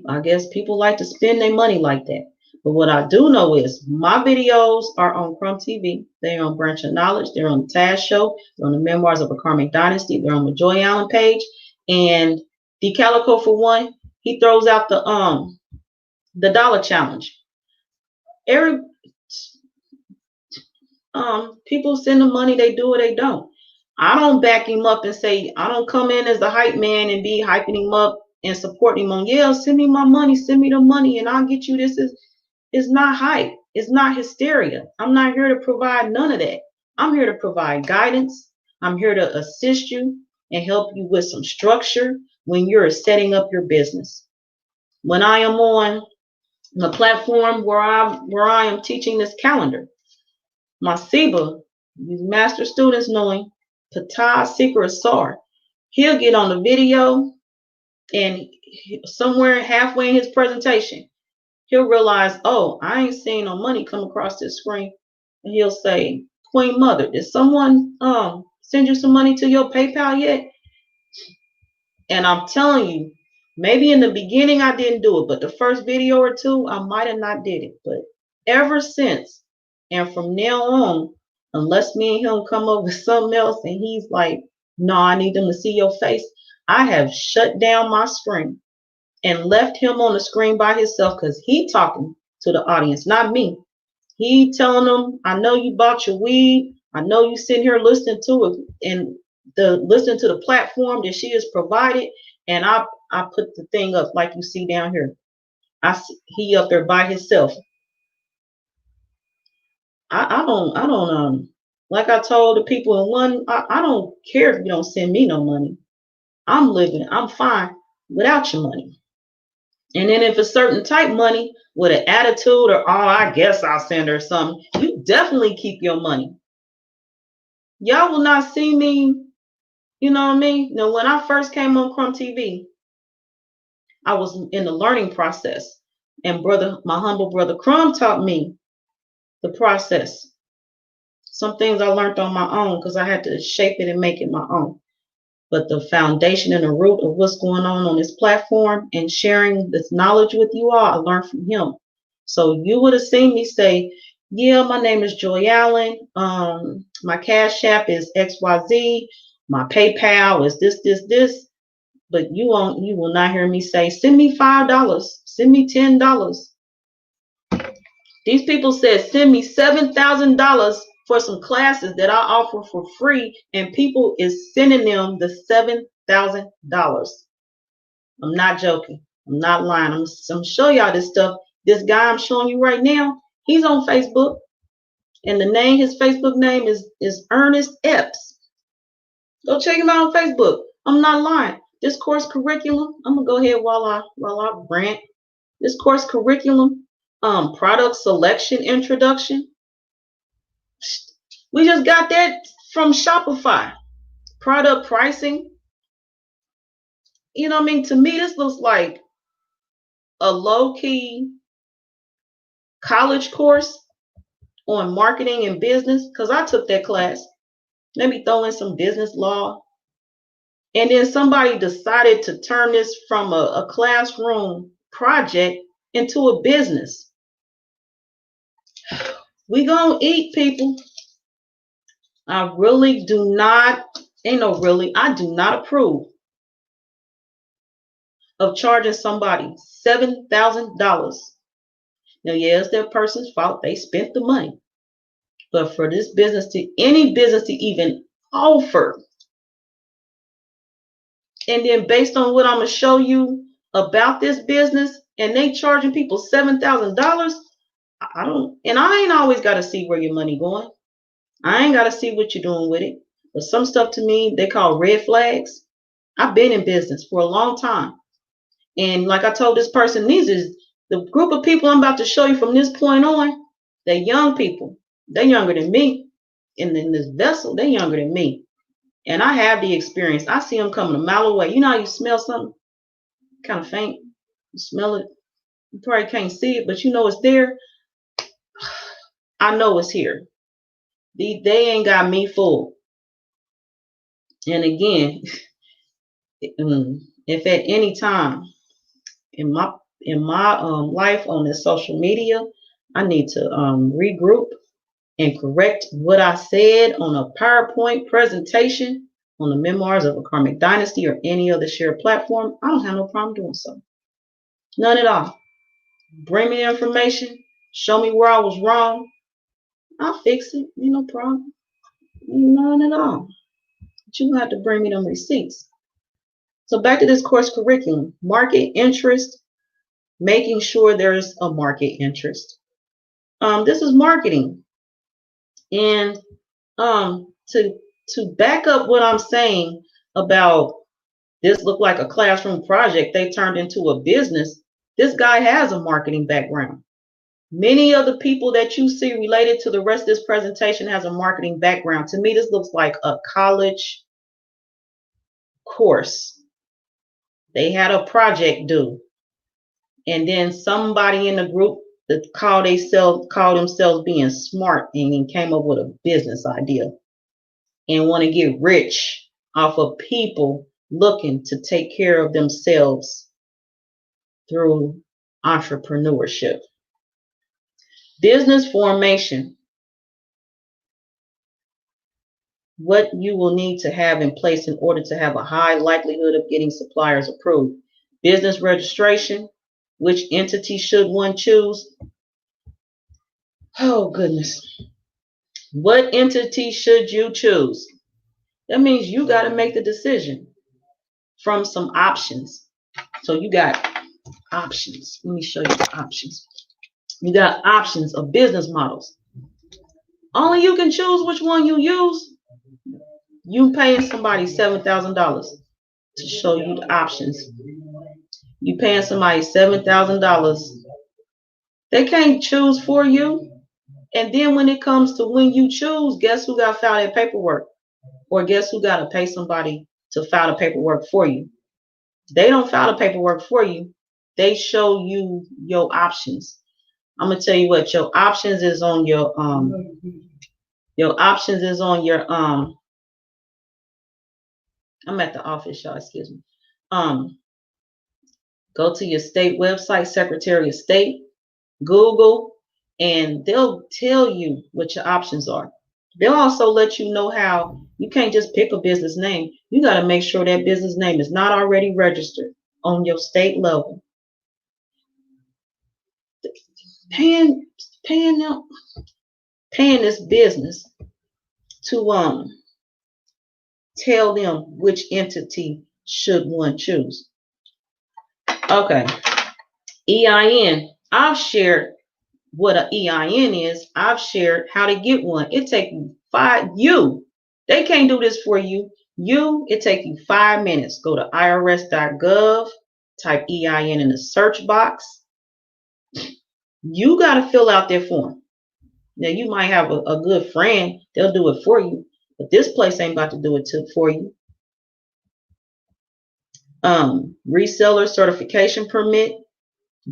S1: I guess people like to spend their money like that. But what I do know is my videos are on Crumb TV. They're on Branch of Knowledge. They're on the Taz Show. They're on the Memoirs of a Karmic Dynasty. They're on the Joy Allen page. And Dee Calico, for one, he throws out the dollar challenge. People send the money, they do or they don't. I don't back him up and say, I don't come in as the hype man and be hyping him up and supporting him on, yeah, send me my money, send me the money, and I'll get you this. It's not hype. It's not hysteria. I'm not here to provide none of that. I'm here to provide guidance. I'm here to assist you and help you with some structure when you're setting up your business. When I am on the platform where I am teaching this calendar, my SIBA, these master students knowing Patah Secret Sar, he'll get on the video and somewhere halfway in his presentation, he'll realize, oh, I ain't seeing no money come across this screen. And he'll say, Queen Mother, did someone send you some money to your PayPal yet? And I'm telling you, maybe in the beginning I didn't do it, but the first video or two, I might have not did it. But ever since, and from now on, unless me and him come up with something else and he's like, no, I need them to see your face, I have shut down my screen and left him on the screen by himself because he talking to the audience, not me. He telling them, I know you bought your weed. I know you sitting here listening to it and listening to the platform that she has provided. And I put the thing up like you see down here. He up there by himself. I don't like I told the people in one, I don't care if you don't send me no money. I'm fine without your money. And then if it's certain type money with an attitude or, oh, I guess I'll send her something, you definitely keep your money. Y'all will not see me, you know what I mean? Now, when I first came on Crumb TV, I was in the learning process. And my humble brother Crumb taught me the process. Some things I learned on my own because I had to shape it and make it my own. But the foundation and the root of what's going on this platform and sharing this knowledge with you all, I learned from him. So you would have seen me say, yeah, my name is Joy Allen. My Cash App is XYZ. My PayPal is this. But you will not hear me say, send me $5, send me $10. These people said, send me $7,000 for some classes that I offer for free, and people is sending them the $7,000. I'm not joking. I'm not lying. I'm going to show y'all this stuff. This guy I'm showing you right now, he's on Facebook, and his Facebook name is Ernest Epps. Go check him out on Facebook. I'm not lying. This course curriculum, I'm gonna go ahead while I rant. This course curriculum, product selection introduction. We just got that from Shopify. Product pricing. You know what I mean? To me, this looks like a low-key college course on marketing and business, because I took that class. Let me throw in some business law. And then somebody decided to turn this from a classroom project into a business. We gonna eat, people. I really do not, I do not approve of charging somebody $7,000. Now, yes, their person's fault. They spent the money. But for this business any business to even offer, and then based on what I'm going to show you about this business, and they charging people $7,000, I ain't always got to see where your money going. I ain't got to see what you're doing with it. But some stuff to me, they call red flags. I've been in business for a long time. And like I told this person, these is the group of people I'm about to show you from this point on. They're young people. They're younger than me. And in this vessel, they're younger than me. And I have the experience. I see them coming a mile away. You know how you smell something kind of faint? You smell it. You probably can't see it, but you know it's there. I know it's here. They ain't got me fooled. And again, if at any time in my life on this social media, I need to regroup and correct what I said on a PowerPoint presentation on the memoirs of a karmic dynasty or any other shared platform, I don't have no problem doing so. None at all. Bring me the information, show me where I was wrong, I'll fix it. Ain't no problem. None at all. But you have to bring me them receipts. So back to this course curriculum, market interest, making sure there's a market interest. This is marketing. And to back up what I'm saying about this look like a classroom project they turned into a business, this guy has a marketing background. Many of the people that you see related to the rest of this presentation has a marketing background. To me, this looks like a college course. They had a project due. And then somebody in the group that called themselves being smart and came up with a business idea and want to get rich off of people looking to take care of themselves through entrepreneurship. Business formation. What you will need to have in place in order to have a high likelihood of getting suppliers approved. Business registration. Which entity should one choose? Oh, goodness. What entity should you choose? That means you got to make the decision from some options. So you got options. Let me show you the options. You got options of business models. Only you can choose which one you use. You paying somebody $7,000 to show you the options. You paying somebody $7,000. They can't choose for you. And then when it comes to when you choose, guess who got to file that paperwork? Or guess who got to pay somebody to file the paperwork for you? They don't file the paperwork for you. They show you your options. I'm gonna tell you what your options is on your I'm at the office, y'all, excuse me. Go to your state website, Secretary of State, Google, and they'll tell you what your options are. They'll also let you know how you can't just pick a business name. You got to make sure that business name is not already registered on your state level. Paying this business to tell them which entity should one choose. Okay, EIN. I've shared what an EIN is. I've shared how to get one. It takes you. They can't do this for you. It takes you 5 minutes. Go to irs.gov, type EIN in the search box. You got to fill out their form. Now, you might have a good friend. They'll do it for you. But this place ain't about to do it for you. Reseller certification permit,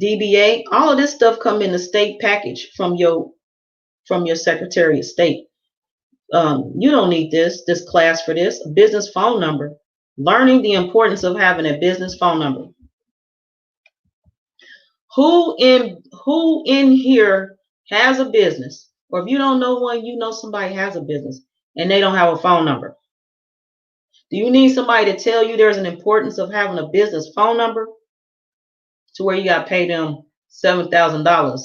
S1: DBA, all of this stuff come in the state package from your from your Secretary of State. You don't need this class for this. A business phone number. Learning the importance of having a business phone number. Who in here has a business? Or if you don't know one, you know somebody has a business and they don't have a phone number. Do you need somebody to tell you there's an importance of having a business phone number to where you got to pay them $7,000?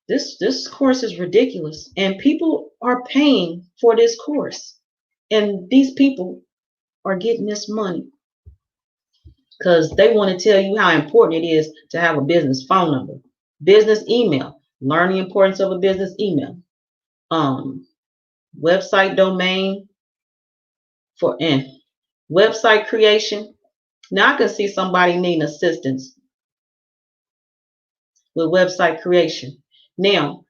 S1: This course is ridiculous, and people are paying for this course, and these people are getting this money because they want to tell you how important it is to have a business phone number, business email, learn the importance of a business email, website domain and website creation. Now I can see somebody needing assistance with website creation. Now,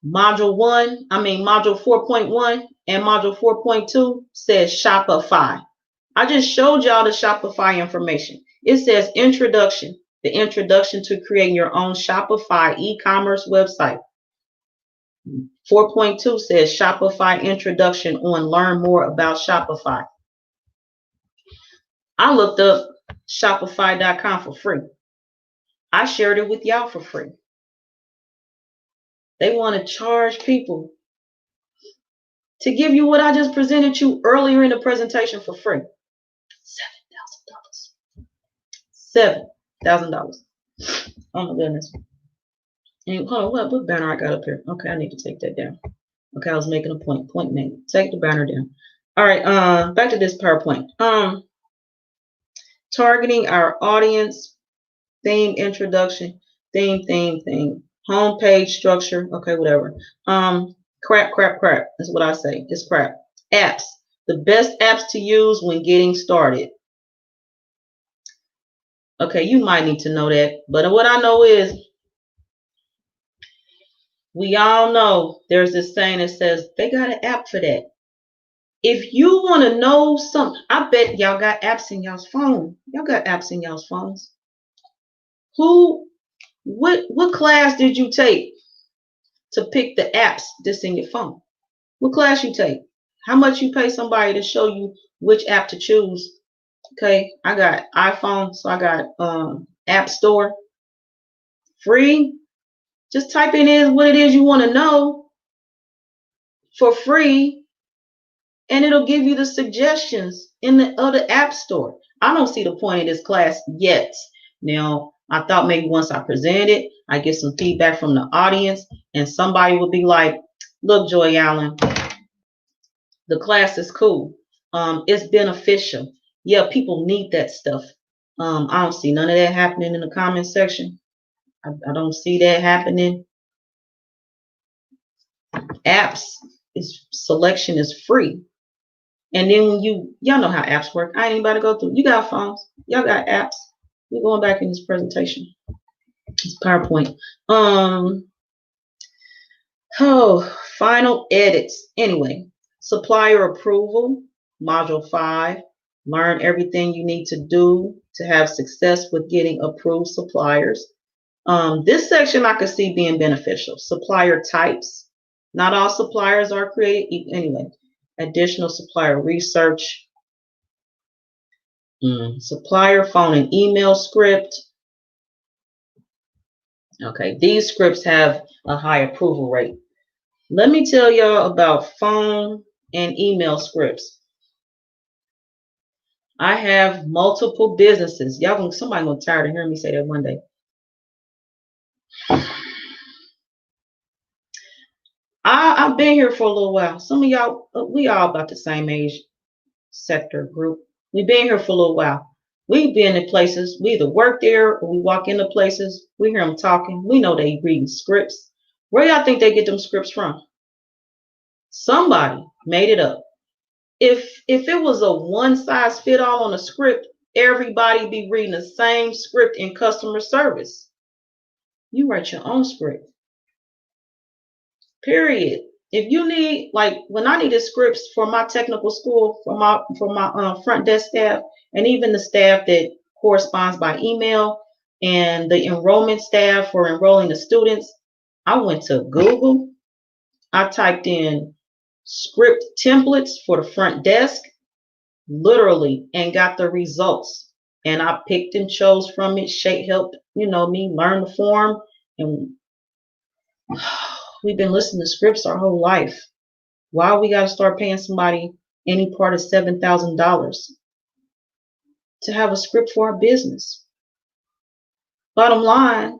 S1: module 4.1 and module 4.2 says Shopify. I just showed y'all the Shopify information. It says introduction, the introduction to creating your own Shopify e-commerce website. 4.2 says Shopify introduction on learn more about Shopify. I looked up Shopify.com for free. I shared it with y'all for free. They want to charge people to give you what I just presented you earlier in the presentation for free. $7,000. $7,000. Oh my goodness. And hold on, what banner I got up here? Okay, I need to take that down. Okay, I was making a point. Point made. Take the banner down. All right, back to this PowerPoint. Targeting our audience, theme, introduction, theme. Homepage structure, okay, whatever. Crap. That's what I say. It's crap. Apps. The best apps to use when getting started. Okay, you might need to know that. But what I know is, we all know there's this saying that says they got an app for that. If you want to know something, I bet y'all got apps in y'all's phone. Y'all got apps in y'all's phones. What class did you take to pick the apps that's in your phone? What class you take? How much you pay somebody to show you which app to choose? Okay, I got iPhone, so I got App Store. Free. Just type in what it is you want to know for free, and it'll give you the suggestions in the other App Store. I don't see the point of this class yet. Now, I thought maybe once I present it, I get some feedback from the audience, and somebody would be like, look, Joy Allen, the class is cool. It's beneficial. Yeah, people need that stuff. I don't see none of that happening in the comment section. I don't see that happening. Apps selection is free. And then when y'all know how apps work. I ain't even about to go through. You got phones. Y'all got apps. We're going back in this presentation. It's PowerPoint. Final edits. Anyway, supplier approval, module 5. Learn everything you need to do to have success with getting approved suppliers. This section I could see being beneficial. Supplier types. Not all suppliers are created. Anyway, additional supplier research. Supplier phone and email script. Okay, these scripts have a high approval rate. Let me tell y'all about phone and email scripts. I have multiple businesses. Somebody gonna tired of hearing me say that one day. I've been here for a little while. Some of y'all, we all about the same age sector group. We've been here for a little while. We've been in places. We either work there or we walk into places. We hear them talking. We know they reading scripts. Where y'all think they get them scripts from? Somebody made it up. If it was a one-size-fit-all on a script, everybody be reading the same script in customer service. You write your own script. Period. If you need, like when I needed scripts for my technical school, for my front desk staff, and even the staff that corresponds by email, and the enrollment staff for enrolling the students, I went to Google. I typed in script templates for the front desk, literally, and got the results. And I picked and chose from it. Shay helped, me learn the form. And we've been listening to scripts our whole life. Why we got to start paying somebody any part of $7,000 to have a script for our business? Bottom line,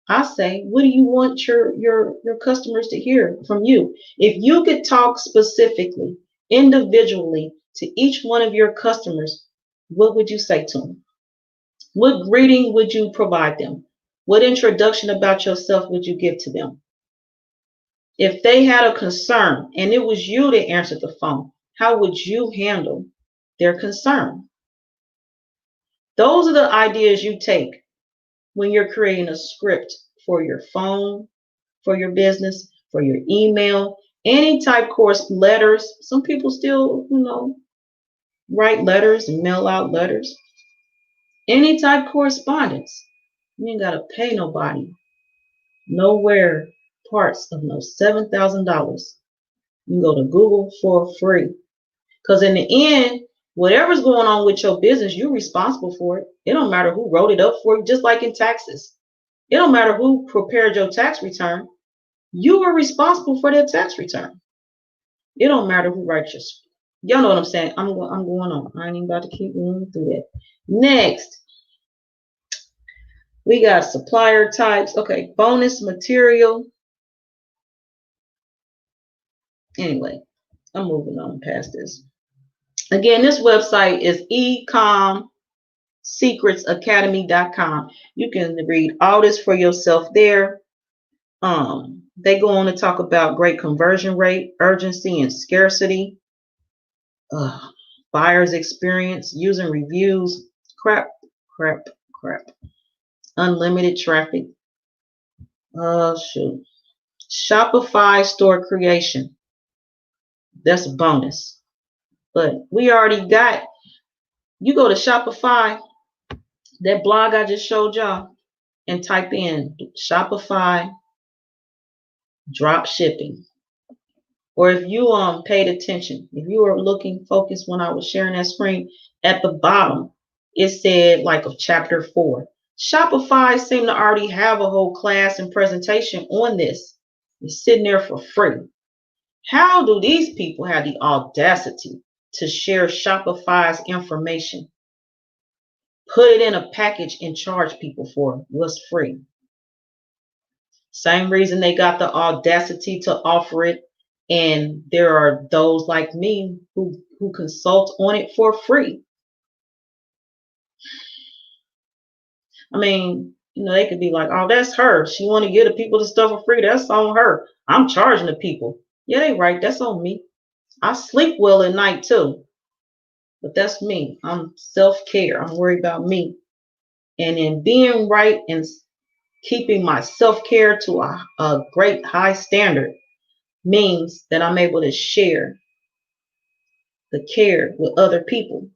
S1: I say, what do you want your customers to hear from you? If you could talk specifically, individually to each one of your customers, what would you say to them? What greeting would you provide them? What introduction about yourself would you give to them? If they had a concern and it was you that answered the phone, how would you handle their concern? Those are the ideas you take when you're creating a script for your phone, for your business, for your email, any type course, letters. Some people still, write letters and mail out letters. Any type correspondence. You ain't got to pay nobody. Nowhere parts of no $7,000. You can go to Google for free. Because in the end, whatever's going on with your business, you're responsible for it. It don't matter who wrote it up for you, just like in taxes. It don't matter who prepared your tax return. You are responsible for that tax return. It don't matter who writes your. Y'all know what I'm saying. I'm going on. I ain't even about to keep going through that. Next, we got supplier types. Okay, bonus material. Anyway, I'm moving on past this. Again, this website is ecomsecretsacademy.com. You can read all this for yourself there. They go on to talk about great conversion rate, urgency and scarcity, buyer's experience, using reviews, crap, unlimited traffic. Shopify store creation. That's a bonus. But we already got, you go to Shopify, that blog I just showed y'all, and type in Shopify drop shipping. Or if you paid attention, if you were looking focused when I was sharing that screen, at the bottom, it said like of chapter 4. Shopify seemed to already have a whole class and presentation on this. It's sitting there for free. How do these people have the audacity to share Shopify's information, put it in a package and charge people for what's free? Same reason they got the audacity to offer it. And there are those like me who consult on it for free. I mean, they could be like, oh, that's her. She want to give the people the stuff for free. That's on her. I'm charging the people. Yeah, they right. That's on me. I sleep well at night too. But that's me. I'm self-care. I'm worried about me. And in being right and keeping my self-care to a great high standard means that I'm able to share the care with other people.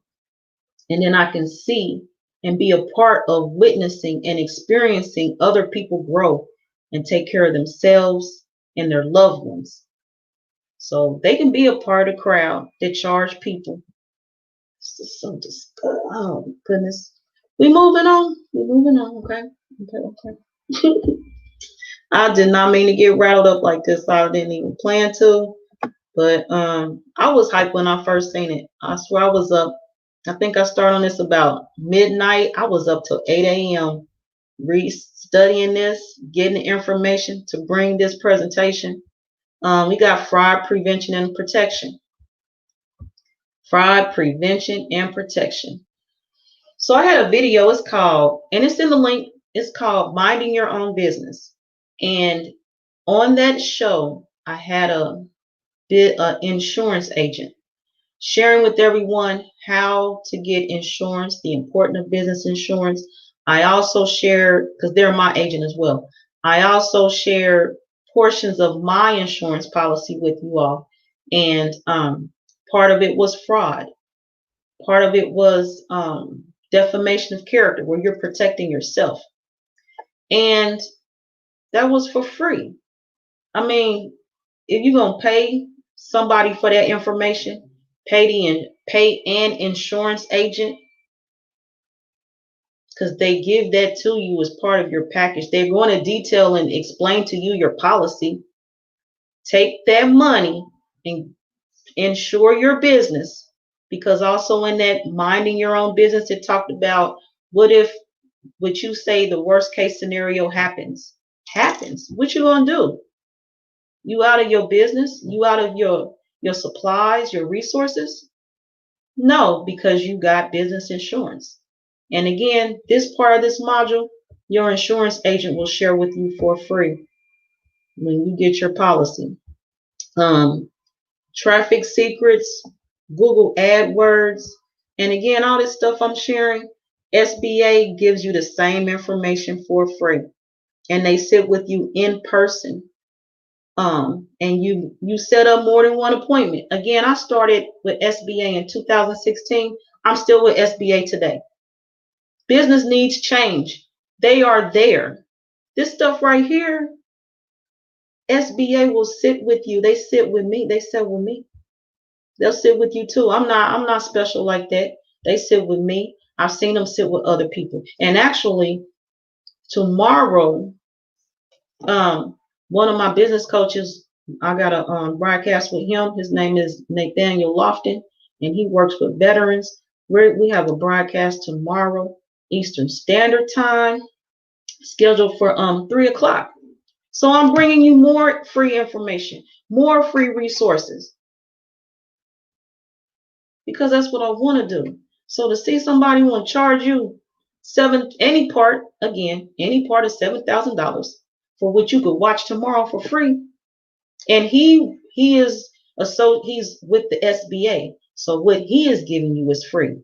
S1: And then I can see and be a part of witnessing and experiencing other people grow and take care of themselves and their loved ones. So they can be a part of the crowd that charge people. It's just so disgusting. Oh, goodness. We're moving on. Okay. I did not mean to get rattled up like this. I didn't even plan to. But I was hyped when I first seen it. I swear I was up. I think I started on this about midnight. I was up till 8 a.m. studying this, getting the information to bring this presentation. We got fraud prevention and protection. Fraud prevention and protection. So I had a video. It's called, and it's in the link. It's called Minding Your Own Business. And on that show, I had an insurance agent sharing with everyone how to get insurance, the importance of business insurance. I also shared, because they're my agent as well, I also shared portions of my insurance policy with you all. And part of it was fraud. Part of it was defamation of character, where you're protecting yourself. And that was for free. I mean, if you're gonna pay somebody for that information, pay an insurance agent, because they give that to you as part of your package. They're going to detail and explain to you your policy. Take that money and insure your business, because also in that minding your own business, it talked about what if what you say the worst case scenario happens. What you gonna do? You out of your business? You out of your supplies, your resources? No, because you got business insurance. And again, this part of this module, your insurance agent will share with you for free when you get your policy. Traffic secrets, Google AdWords, and again, all this stuff I'm sharing, SBA gives you the same information for free, and they sit with you in person. And you set up more than one appointment. Again, I started with SBA in 2016. I'm still with SBA today. Business needs change. They are there. This stuff right here, SBA will sit with you. They sit with me. They sit with me. They'll sit with you too. I'm not special like that. They sit with me. I've seen them sit with other people. And actually, tomorrow, one of my business coaches, I got a broadcast with him. His name is Nathaniel Lofton, and he works with veterans. We have a broadcast tomorrow, Eastern Standard Time, scheduled for 3 o'clock. So I'm bringing you more free information, more free resources, because that's what I want to do. So to see somebody want to charge you any part of $7,000 for what you could watch tomorrow for free, and he's with the SBA, so what he is giving you is free.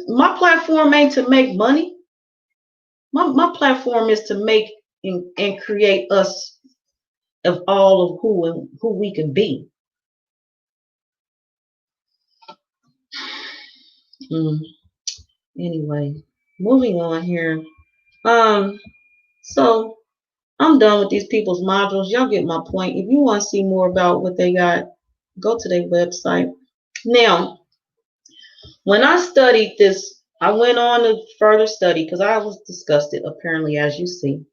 S1: My platform ain't to make money. My platform is to make and create us of all of who we can be. Anyway, moving on here. So I'm done with these people's modules. Y'all get my point. If you want to see more about what they got, go to their website. Now, when I studied this, I went on to further study because I was disgusted, apparently, as you see,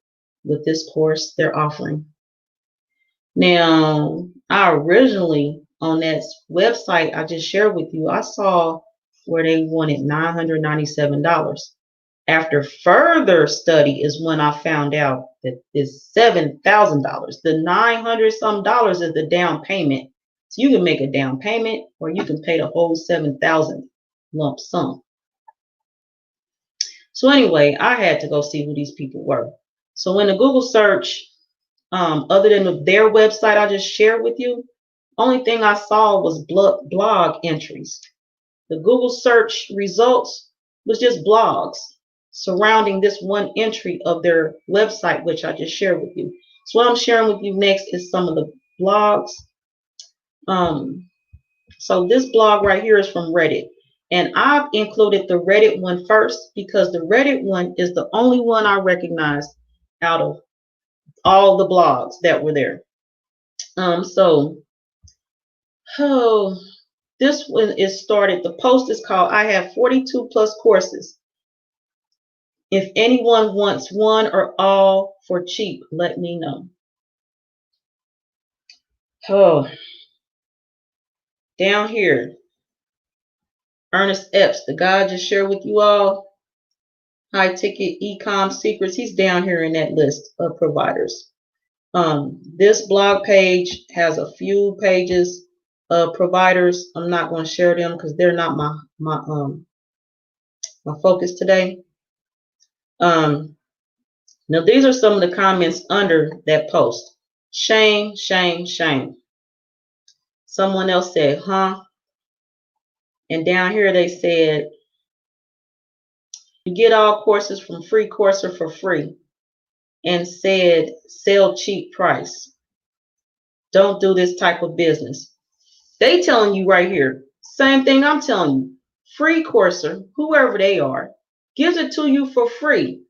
S1: with this course they're offering. Now, I originally, on that website I just shared with you, I saw where they wanted $997. After further study is when I found out that it's $7,000. The $900 some dollars is the down payment. So you can make a down payment or you can pay the whole $7,000 lump sum. So anyway, I had to go see who these people were. So in the Google search, other than their website I just shared with you, only thing I saw was blog entries. The Google search results was just blogs surrounding this one entry of their website, which I just shared with you. So what I'm sharing with you next is some of the blogs. So this blog right here is from Reddit. And I've included the Reddit one first because the Reddit one is the only one I recognized out of all the blogs that were there. This one is started. The post is called, I have 42 plus courses. If anyone wants one or all for cheap, let me know. Down here, Ernest Epps, the guy I just shared with you all, high ticket e-com secrets, he's down here in that list of providers. This blog page has a few pages of providers. I'm not going to share them because they're not my focus today. Now these are some of the comments under that post. Shame, shame, shame. Someone else said, huh? And down here they said, you get all courses from Free Courser for free, and said, sell cheap price. Don't do this type of business. They telling you right here, same thing I'm telling you. Free Courser, whoever they are, gives it to you for free.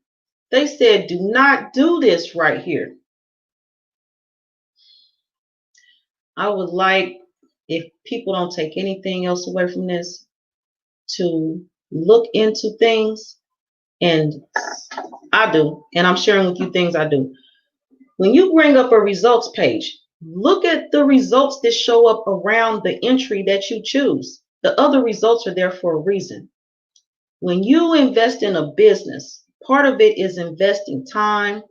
S1: They said, do not do this right here. I would like, if people don't take anything else away from this, to look into things. And I do, and I'm sharing with you things I do. When you bring up a results page, look at the results that show up around the entry that you choose. The other results are there for a reason. When you invest in a business, part of it is investing time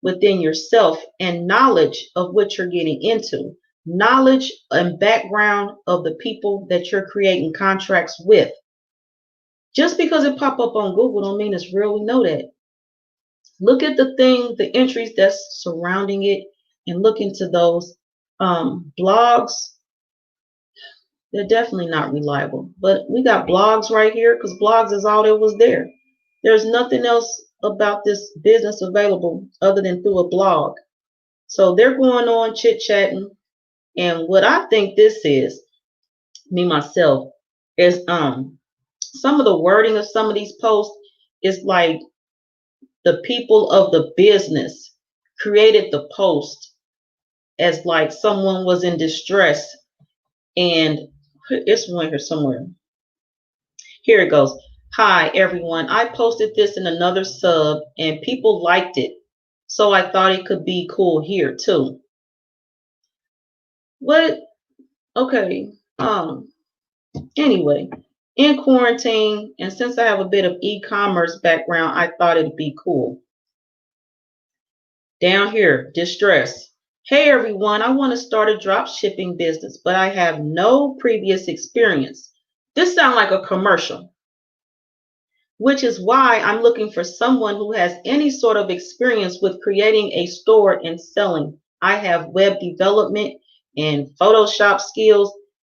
S1: within yourself and knowledge of what you're getting into, knowledge and background of the people that you're creating contracts with. Just because it pop up on Google don't mean it's real. We know that. Look at the entries that's surrounding it, and look into those blogs. They're definitely not reliable, but we got blogs right here because blogs is all that was there. There's nothing else about this business available other than through a blog. So they're going on chit-chatting. And what I think this is, me myself, is some of the wording of some of these posts is like the people of the business created the post as like someone was in distress. And it's one here somewhere. Here it goes. Hi, everyone. I posted this in another sub and people liked it. So I thought it could be cool here too. What? Okay. Anyway, in quarantine, and since I have a bit of e-commerce background, I thought it'd be cool. Down here, distress. Hey everyone, I want to start a drop shipping business, but I have no previous experience. This sounds like a commercial, which is why I'm looking for someone who has any sort of experience with creating a store and selling. I have web development and Photoshop skills.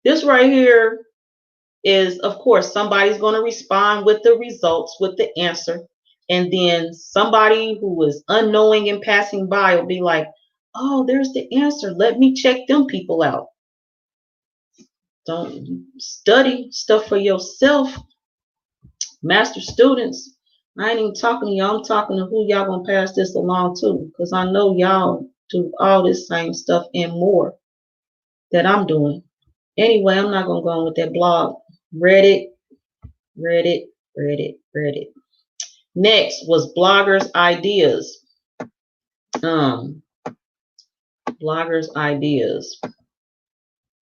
S1: This right here is, of course, somebody's going to respond with the results, with the answer. And then somebody who is unknowing and passing by will be like, oh, there's the answer. Let me check them people out. Don't study stuff for yourself. Master students, I ain't even talking to y'all. I'm talking to who y'all going to pass this along to, because I know y'all do all this same stuff and more that I'm doing. Anyway, I'm not going to go on with that blog. Reddit. Next was bloggers' ideas. Bloggers' ideas.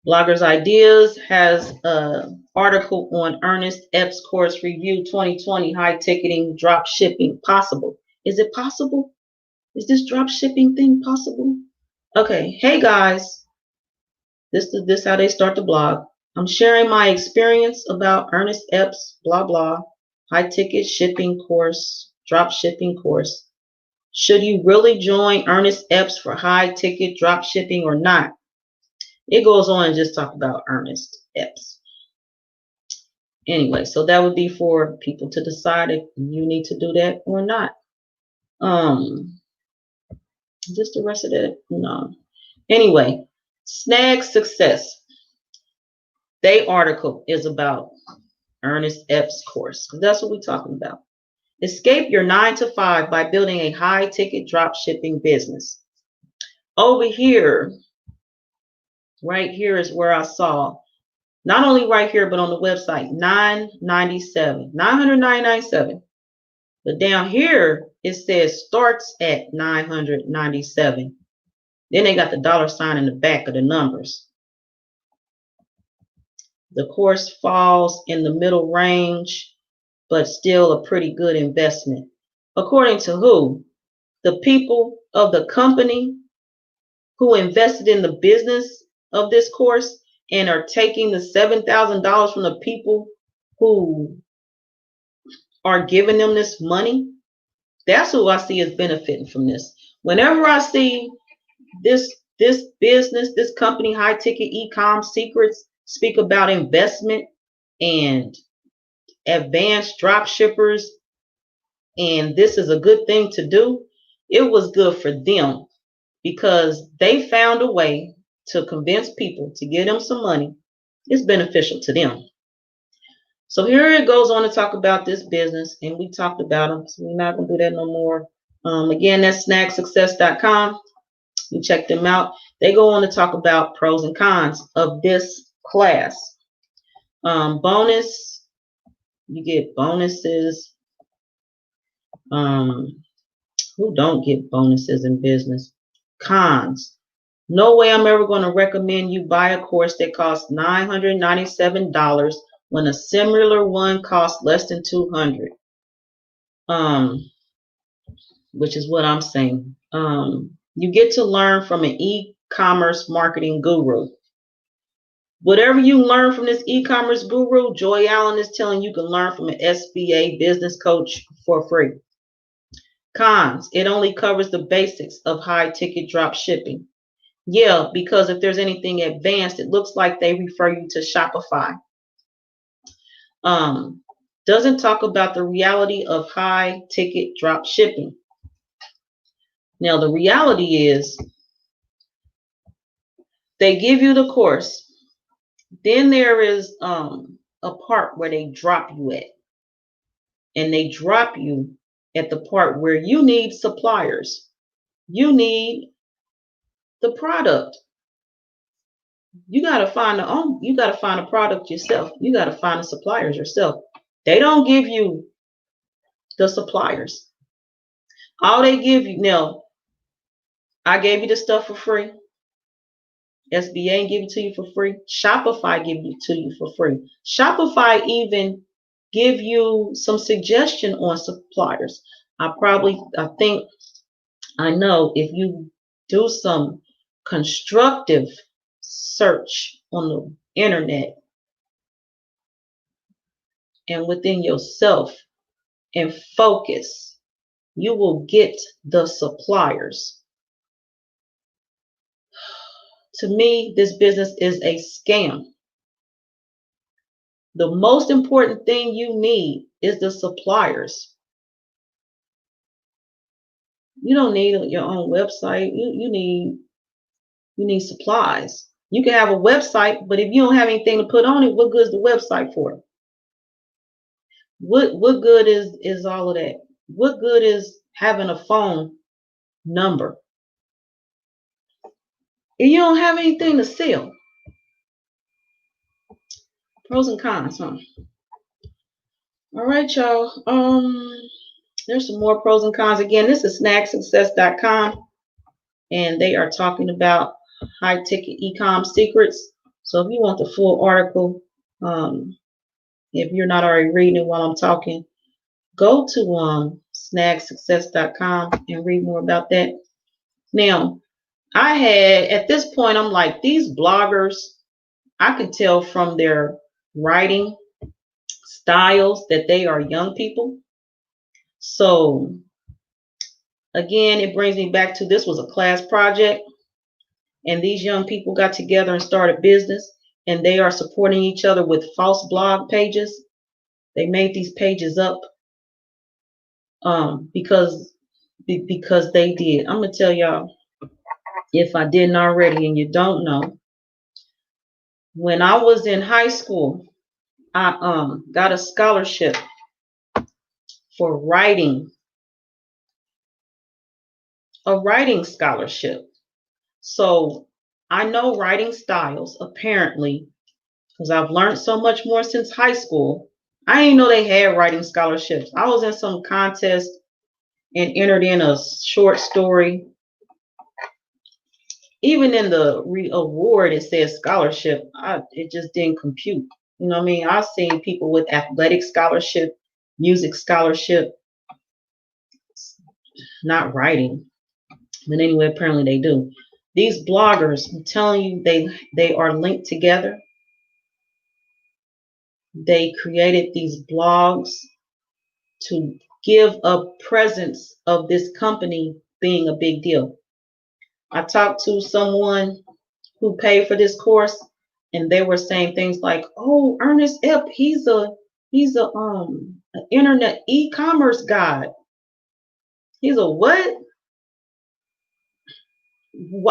S1: Bloggers' Ideas has an article on Ernest Epps' course review 2020, high ticketing drop shipping possible. Is it possible? Is this drop shipping thing possible? Okay, hey guys, this is how they start the blog. I'm sharing my experience about Ernest Epps, blah blah, high ticket shipping course, drop shipping course. Should you really join Ernest Epps for high ticket drop shipping or not? It goes on and just talk about Ernest Epps. Anyway, so that would be for people to decide if you need to do that or not. Just the rest of that, no. Anyway, Snag Success. Their article is about Ernest Epps' course. That's what we're talking about. Escape your 9-to-5 by building a high-ticket drop shipping business. Over here, right here is where I saw, not only right here, but on the website, $997. But down here, it says starts at $997. Then they got the $ in the back of the numbers. The course falls in the middle range, but still a pretty good investment. According to who? The people of the company who invested in the business of this course and are taking the $7,000 from the people who are giving them this money. That's who I see as benefiting from this. Whenever I see this business, this company, High Ticket Ecom Secrets, speak about investment and advanced drop shippers, and this is a good thing to do, it was good for them because they found a way to convince people to give them some money. It's beneficial to them. So here it goes on to talk about this business, and we talked about them, so we're not going to do that no more. Again, that's snagsuccess.com. You check them out. They go on to talk about pros and cons of this class. Bonus, you get bonuses. Who don't get bonuses in business? Cons. No way I'm ever going to recommend you buy a course that costs $997 when a similar one costs less than $200. Which is what I'm saying. You get to learn from an e-commerce marketing guru. Whatever you learn from this e-commerce guru, Joy Allen is telling you can learn from an SBA business coach for free. Cons, it only covers the basics of high ticket drop shipping. Yeah, because if there's anything advanced, it looks like they refer you to Shopify. Doesn't talk about the reality of high ticket drop shipping. Now, the reality is they give you the course. Then there is a part where they drop you at. And they drop you at the part where you need suppliers. You need the product. You gotta find a product yourself. You gotta find the suppliers yourself. They don't give you the suppliers. All they give you now, I gave you the stuff for free. SBA ain't give it to you for free. Shopify give it to you for free. Shopify even give you some suggestion on suppliers. I know if you do some constructive search on the internet and within yourself and focus, you will get the suppliers. To me, this business is a scam. The most important thing you need is the suppliers. You don't need your own website. You need supplies. You can have a website, but if you don't have anything to put on it, what good is the website for? What good is all of that? What good is having a phone number if you don't have anything to sell? Pros and cons, huh? All right, y'all. There's some more pros and cons. Again, this is snagsuccess.com, and they are talking about high ticket e-com secrets. So if you want the full article, if you're not already reading it while I'm talking, go to snagsuccess.com and read more about that. Now, at this point, I'm like, these bloggers, I can tell from their writing styles that they are young people. So again, it brings me back to this was a class project, and these young people got together and started business, and they are supporting each other with false blog pages. They made these pages up because they did. I'm gonna tell y'all, if I didn't already and you don't know, when I was in high school, I got a scholarship for writing, a writing scholarship. So I know writing styles, apparently, because I've learned so much more since high school. I didn't know they had writing scholarships. I was in some contest and entered in a short story. Even in the award, it says scholarship. It just didn't compute. You know what I mean? I've seen people with athletic scholarship, music scholarship, not writing. But anyway, apparently they do. These bloggers, I'm telling you, they are linked together. They created these blogs to give a presence of this company being a big deal. I talked to someone who paid for this course, and they were saying things like, "Oh, Ernest Ep, he's a an internet e-commerce guy." He's a what?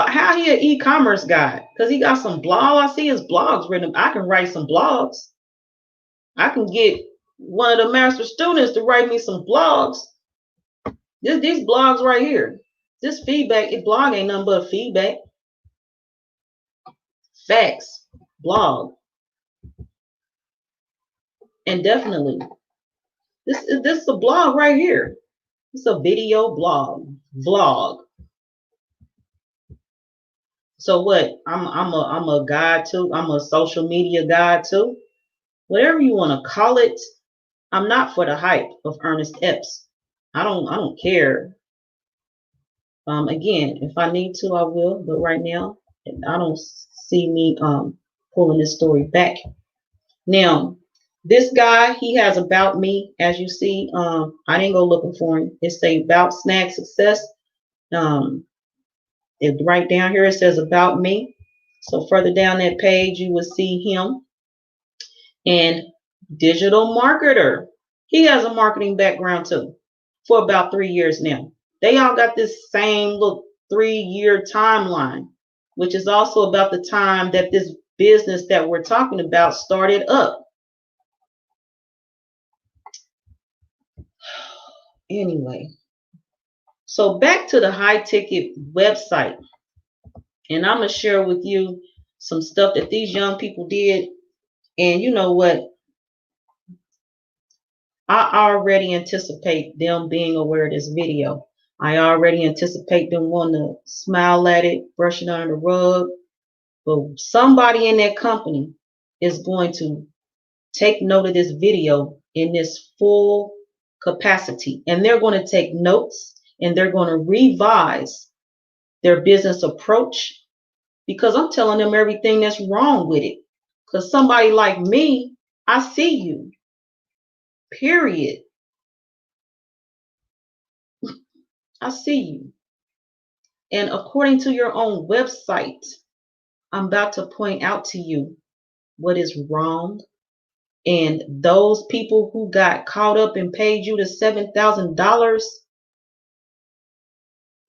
S1: How he an e-commerce guy? Because he got some blog. I see his blogs written. I can write some blogs. I can get one of the master students to write me some blogs. These blogs right here. This feedback, blog ain't nothing but feedback. Facts. Blog. And definitely, this is a blog right here. It's a video blog. Vlog. So what? I'm a guide too. I'm a social media guide too. Whatever you want to call it. I'm not for the hype of Ernest Epps. I don't care. Again, if I need to, I will. But right now, I don't see me pulling this story back. Now, this guy, he has about me, as you see. I didn't go looking for him. It's a about snag success. Right down here it says about me. So further down that page, you will see him. And digital marketer. He has a marketing background too, for about 3 years now. They all got this same little 3-year timeline, which is also about the time that this business that we're talking about started up. Anyway, so back to the high ticket website. And I'm going to share with you some stuff that these young people did. And you know what? I already anticipate them being aware of this video. I already anticipate them wanting to smile at it, brush it under the rug. But somebody in that company is going to take note of this video in this full capacity. And they're going to take notes and they're going to revise their business approach, because I'm telling them everything that's wrong with it. Because somebody like me, I see you. Period. I see you. And according to your own website, I'm about to point out to you what is wrong. And those people who got caught up and paid you the $7,000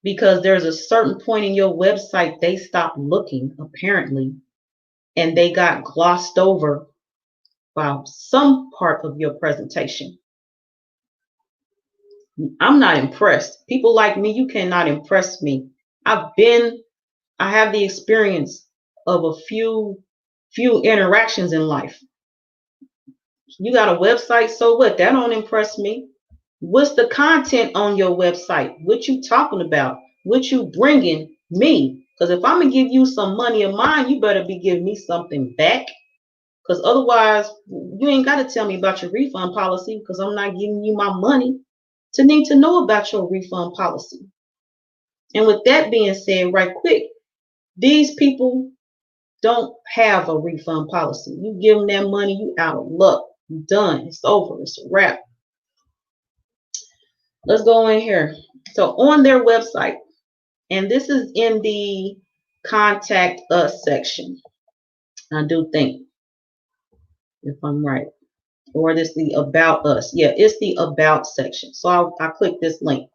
S1: because there's a certain point in your website they stopped looking, apparently, and they got glossed over by some part of your presentation. I'm not impressed. People like me, you cannot impress me. I have the experience of a few interactions in life. You got a website, so what? That don't impress me. What's the content on your website? What you talking about? What you bringing me? Because if I'm gonna give you some money of mine, you better be giving me something back. Because otherwise, you ain't got to tell me about your refund policy, because I'm not giving you my money to need to know about your refund policy. And with that being said, right quick, these people don't have a refund policy. You give them that money, you out of luck. You done. It's over. It's a wrap. Let's go in here. So on their website, and this is in the contact us section, I do think, if I'm right, or this the about us. Yeah, it's the about section. So I click this link,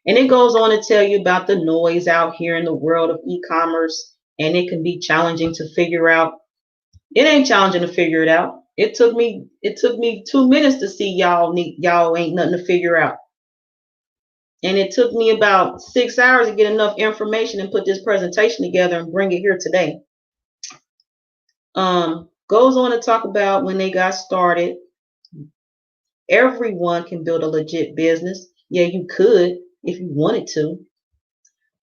S1: and it goes on to tell you about the noise out here in the world of e-commerce, and it can be challenging to figure out. It ain't challenging to figure it out. It took me 2 minutes to see y'all ain't nothing to figure out. And it took me about 6 hours to get enough information and put this presentation together and bring it here today. Goes on to talk about when they got started. Everyone can build a legit business. Yeah, you could if you wanted to.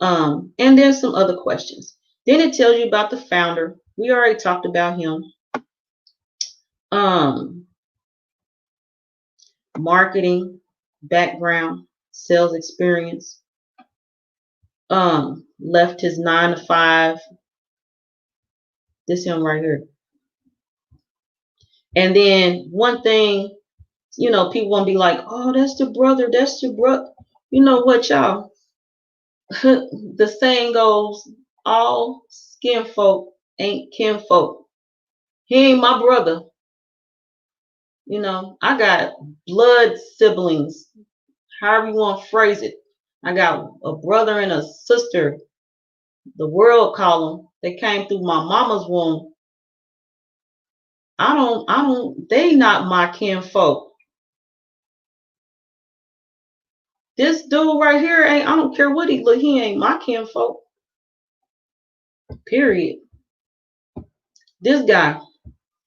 S1: And then some other questions. Then it tells you about the founder. We already talked about him. Marketing, background, sales experience. Left his 9 to 5. This him right here. And then one thing, people want to be like, oh, that's the brother, that's your brother. You know what, y'all? The saying goes, all skin folk ain't kinfolk. He ain't my brother. I got blood siblings, however you want to phrase it. I got a brother and a sister, the world call them. They came through my mama's womb. They not my kinfolk. This dude right here I don't care what he look, he ain't my kinfolk. Period. This guy,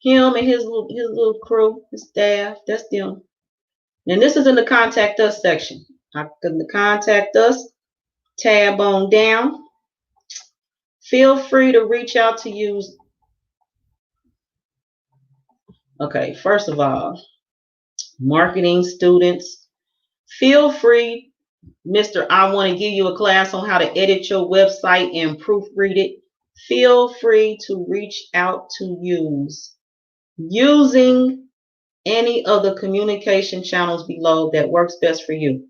S1: him and his little crew, his staff, that's them. And this is in the contact us section. I can contact us, tab on down. Feel free to reach out to use. Okay, first of all, marketing students, feel free, Mr. I want to give you a class on how to edit your website and proofread it. Feel free to reach out to using any of the communication channels below that works best for you.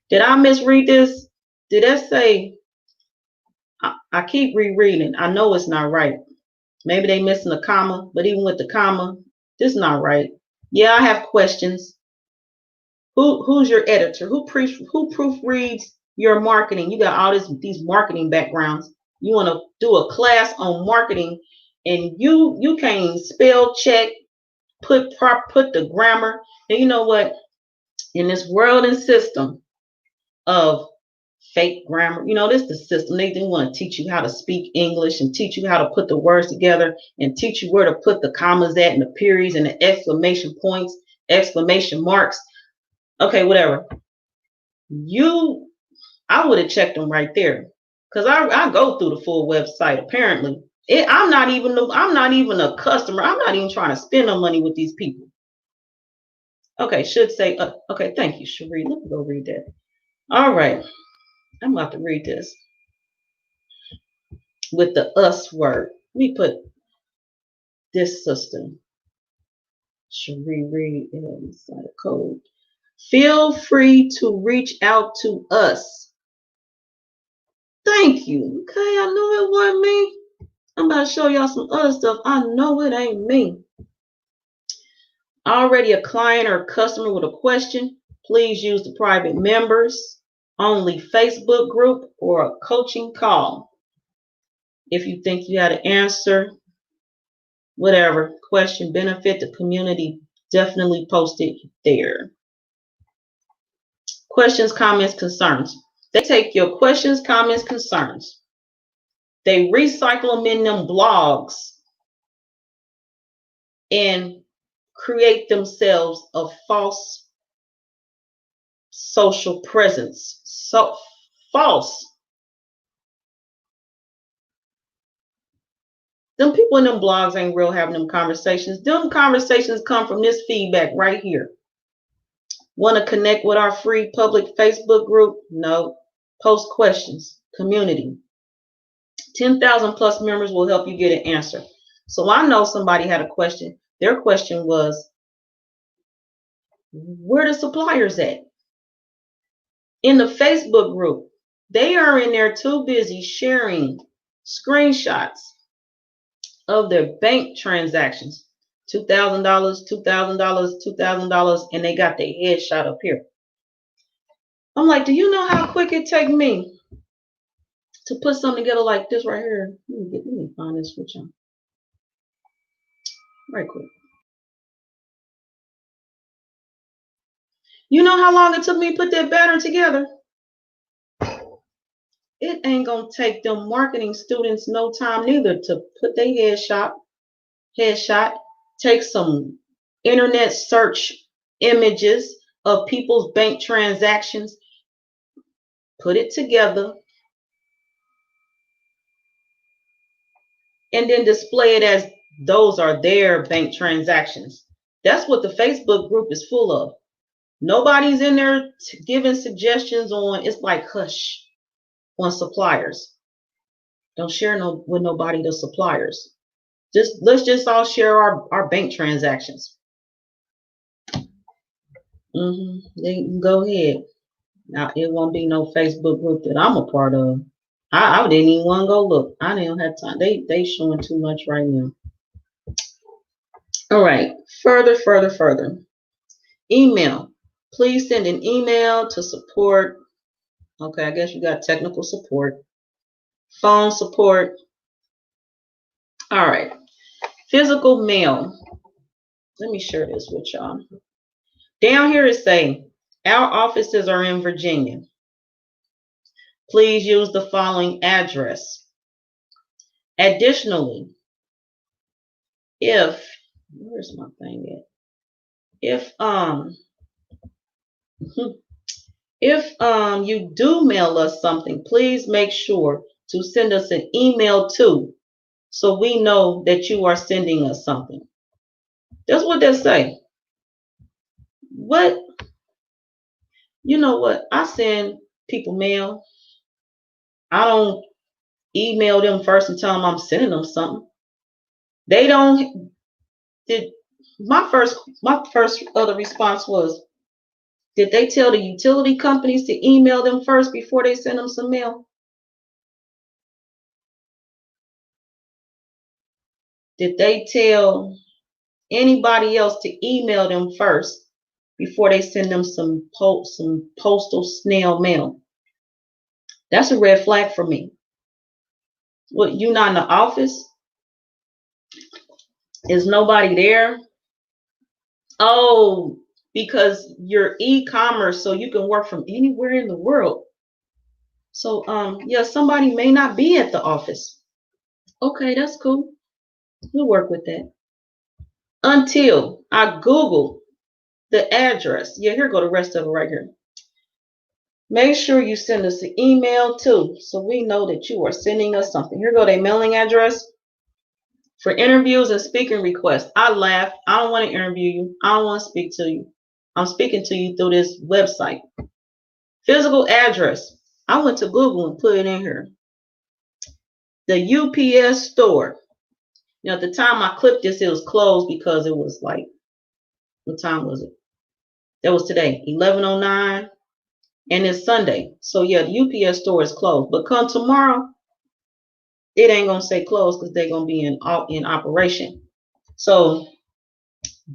S1: Did I misread this? Did that say, I keep rereading. I know it's not right. Maybe they missing a comma, but even with the comma, this is not right. Yeah, I have questions. Who's your editor? Who proofreads your marketing? You got all these marketing backgrounds. You want to do a class on marketing, and you can't spell check, put the grammar. And you know what? In this world and system of fake grammar, this is the system. They want to teach you how to speak English and teach you how to put the words together and teach you where to put the commas at and the periods and the exclamation points, exclamation marks. Okay, whatever. I would have checked them right there, because I go through the full website. Apparently, I'm not even a customer. I'm not even trying to spend no money with these people. Okay, should say. Okay, thank you, Cherie. Let me go read that. All right, I'm about to read this with the us word. Let me put this system. Cherie read inside the code. Feel free to reach out to us. Thank you. Okay, I knew it wasn't me. I'm about to show y'all some other stuff. I know it ain't me. Already a client or customer with a question? Please use the private members only Facebook group or a coaching call. If you think you had an answer, whatever question benefit the community, definitely post it there. Questions, comments, concerns. They take your questions, comments, concerns. They recycle them in them blogs and create themselves a false social presence. So false. Them people in them blogs ain't real having them conversations. Them conversations come from this feedback right here. Want to connect with our free public Facebook group? No. Post questions. Community. 10,000 plus members will help you get an answer. So I know somebody had a question. Their question was, where the suppliers at? In the Facebook group, they are in there too busy sharing screenshots of their bank transactions. $2,000, $2,000, $2,000, and they got their headshot up here. I'm like, do you know how quick it take me to put something together like this right here? Let me find this with y'all. Right quick. You know how long it took me to put that banner together? It ain't gonna take them marketing students no time neither to put their headshot, take some internet search images of people's bank transactions, put it together, and then display it as those are their bank transactions. That's what the Facebook group is full of. Nobody's in there giving suggestions on, it's like hush on suppliers. Don't share with nobody the suppliers. Let's just all share our bank transactions. They can go ahead. Now it won't be no Facebook group that I'm a part of. I didn't even want to go look. I didn't have time. They showing too much right now. All right. Further. Email. Please send an email to support. Okay, I guess you got technical support. Phone support. All right. Physical mail. Let me share this with y'all. Down here is saying, our offices are in Virginia. Please use the following address. Additionally, where's my thing at? If you do mail us something, please make sure to send us an email too, so we know that you are sending us something. That's what they say. What? You know what? I send people mail. I don't email them first and tell them I'm sending them something. They don't. My first other response was, did they tell the utility companies to email them first before they send them some mail? Did they tell anybody else to email them first before they send them some postal snail mail? That's a red flag for me. What, you not in the office? Is nobody there? Oh, because you're e-commerce, so you can work from anywhere in the world. So yeah, somebody may not be at the office. Okay, that's cool. We'll work with that. Until I Google the address. Yeah, here go the rest of it right here. Make sure you send us an email too, so we know that you are sending us something. Here go their mailing address. For interviews and speaking requests, I laugh. I don't want to interview you. I don't want to speak to you. I'm speaking to you through this website. Physical address. I went to Google and put it in here. The UPS store. Now, at the time I clipped this, it was closed because it was like, what time was it? That was today, 11:09, and it's Sunday. So yeah, the UPS store is closed. But come tomorrow, it ain't gonna say closed because they're gonna be in operation. So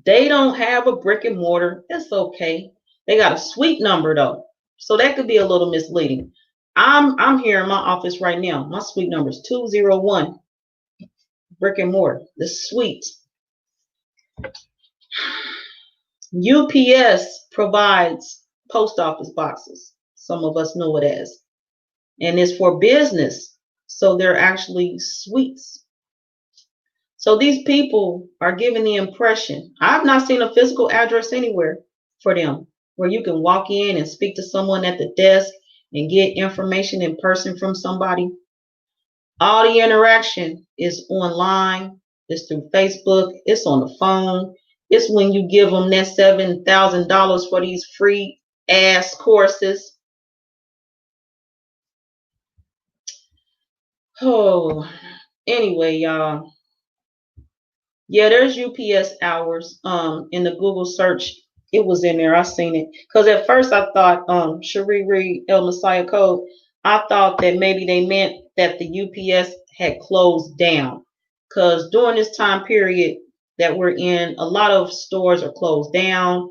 S1: they don't have a brick and mortar. It's okay. They got a suite number though, so that could be a little misleading. I'm here in my office right now. My suite number is 201. Brick and mortar, the suite. UPS provides post office boxes. Some of us know it as, and it's for business. So they're actually suites. So these people are giving the impression. I've not seen a physical address anywhere for them where you can walk in and speak to someone at the desk and get information in person from somebody. All the interaction is online. It's through Facebook. It's on the phone. It's when you give them that $7,000 for these free ass courses. Oh, anyway, y'all. Yeah, there's UPS hours. In the Google search, it was in there. I seen it. Because at first I thought, Cherie Reed, El Messiah Code, I thought that maybe they meant that the UPS had closed down. Because during this time period that we're in, a lot of stores are closed down.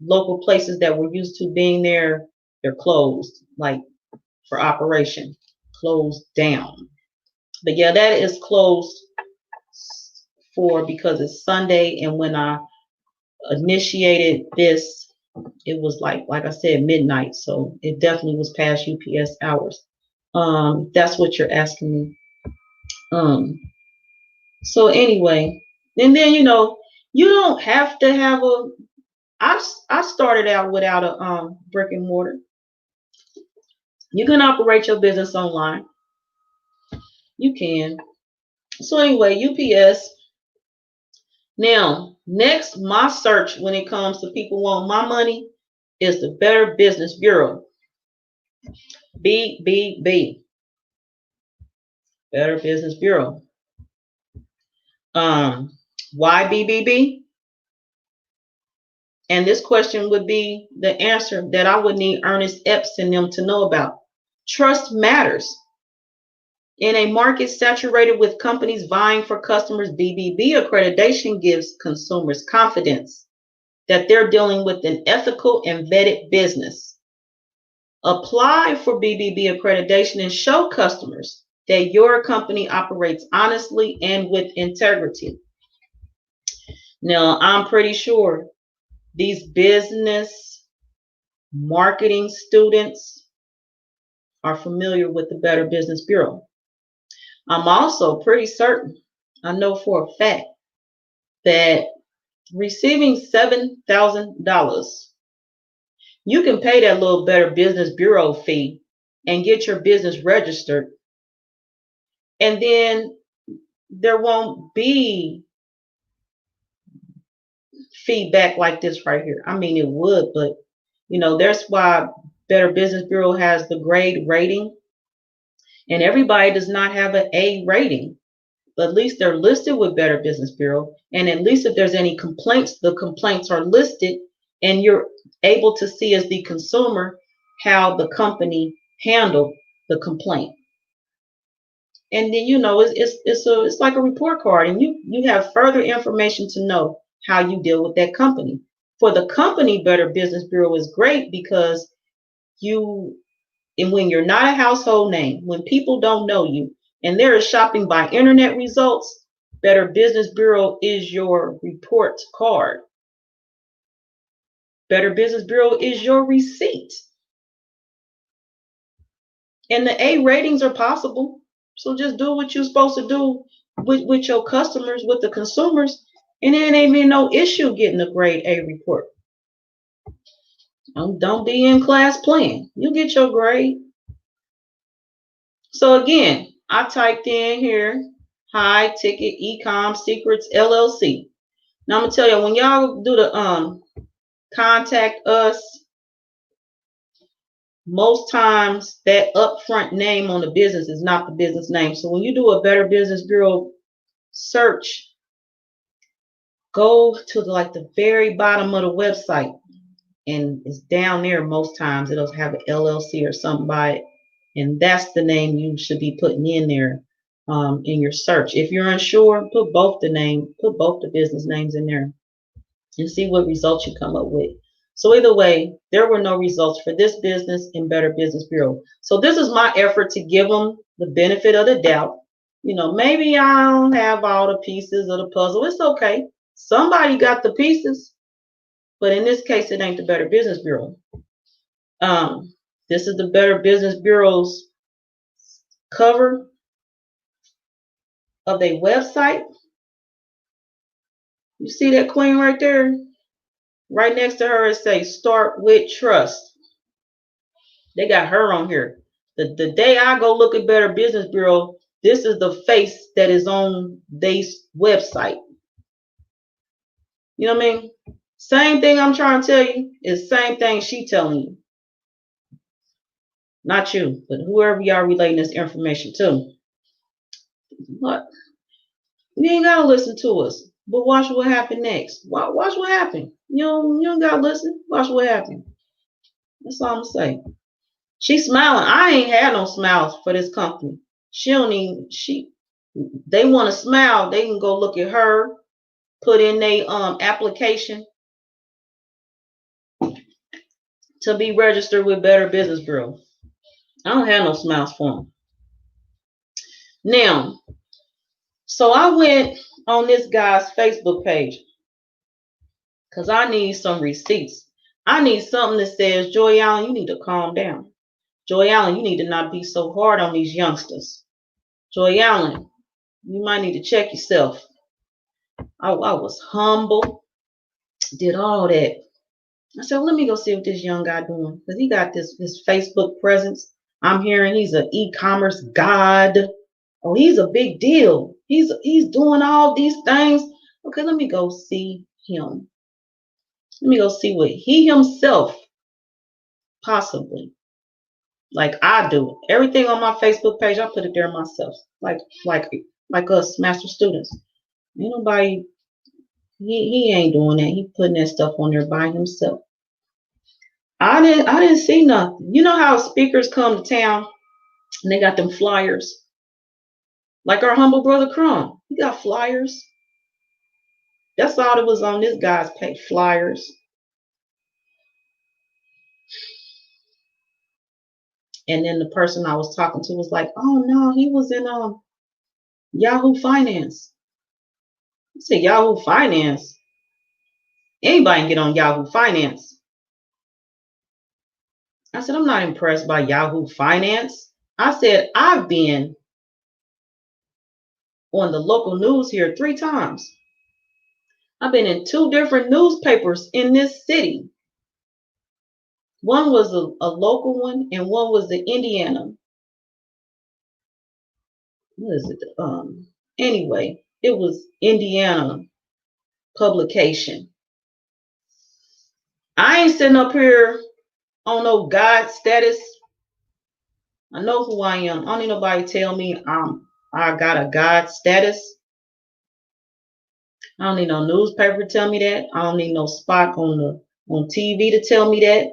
S1: Local places that were used to being there, they're closed, like for operation, closed down. But yeah, that is closed because it's Sunday, and when I initiated this, it was like I said, midnight, so it definitely was past UPS hours. That's what you're asking me. So anyway, and then you don't have to have I started out without a brick and mortar. You can operate your business online. You can. So anyway, UPS. Now, next, my search when it comes to people want my money is the Better Business Bureau. BBB. Better Business Bureau. Why BBB? And this question would be the answer that I would need Ernest Epps and them to know about. Trust matters. In a market saturated with companies vying for customers, BBB accreditation gives consumers confidence that they're dealing with an ethical and vetted business. Apply for BBB accreditation and show customers that your company operates honestly and with integrity. Now, I'm pretty sure these business marketing students are familiar with the Better Business Bureau. I'm also pretty certain, I know for a fact, that receiving $7,000, you can pay that little Better Business Bureau fee and get your business registered. And then there won't be feedback like this right here. I mean, it would, but that's why Better Business Bureau has the grade rating. And everybody does not have an A rating, but at least they're listed with Better Business Bureau. And at least if there's any complaints, the complaints are listed and you're able to see as the consumer how the company handled the complaint. And then it's like a report card, and you have further information to know how you deal with that company. For the company, Better Business Bureau is great because and when you're not a household name, when people don't know you, and they're shopping by internet results, Better Business Bureau is your report card. Better Business Bureau is your receipt. And the A ratings are possible. So just do what you're supposed to do with your customers, with the consumers, and it ain't even no issue getting a grade A report. Don't be in class playing. You get your grade. So again, I typed in here, High Ticket Ecom Secrets LLC. Now I'm gonna tell you, when y'all do the contact us, most times that upfront name on the business is not the business name. So when you do a Better Business Bureau search, go to the very bottom of the website, and it's down there. Most times it'll have an LLC or something by it, and that's the name you should be putting in there in your search. If you're unsure, put both the business names in there and see what results you come up with. So either way, there were no results for this business in Better Business Bureau. So this is my effort to give them the benefit of the doubt. Maybe I don't have all the pieces of the puzzle. It's okay. Somebody got the pieces, but in this case, it ain't the Better Business Bureau. This is the Better Business Bureau's cover of their website. You see that queen right there? Right next to her, it says Start with Trust. They got her on here. The day I go look at Better Business Bureau, this is the face that is on their website. You know what I mean? Same thing I'm trying to tell you is same thing she telling you. Not you, but whoever y'all relating this information to. What? You ain't gotta listen to us, but watch what happened next. Watch what happened. You don't gotta listen. Watch what happened. That's all I'm saying. She's smiling. I ain't had no smiles for this company. They want to smile. They can go look at her, put in their application to be registered with Better Business Bureau. I don't have no smiles for them. Now, so I went on this guy's Facebook page because I need some receipts. I need something that says, Joy Allen, you need to calm down. Joy Allen, you need to not be so hard on these youngsters. Joy Allen, you might need to check yourself. I was humble, did all that. I said, let me go see what this young guy doing, because he got his Facebook presence. I'm hearing he's an e-commerce god. Oh, he's a big deal. He's doing all these things. Okay, let me go see him. Let me go see what he himself possibly, like I do. Everything on my Facebook page, I put it there myself. Like us master students. Ain't nobody, he ain't doing that. He putting that stuff on there by himself. I didn't see nothing. You know how speakers come to town and they got them flyers? Like our humble brother Crumb. He got flyers. That's all that was on this guy's page, flyers. And then the person I was talking to was like, oh no, he was in Yahoo Finance. I said, Yahoo Finance? Anybody can get on Yahoo Finance. I said, I'm not impressed by Yahoo Finance. I said, I've been on the local news here 3 times. I've been in 2 different newspapers in this city. One was a local one, and one was the Indiana. What is it? Anyway, it was Indiana publication. I ain't sitting up here on no God status. I know who I am. I don't need nobody tell me I got a God status. I don't need no newspaper to tell me that. I don't need no spot on TV to tell me that.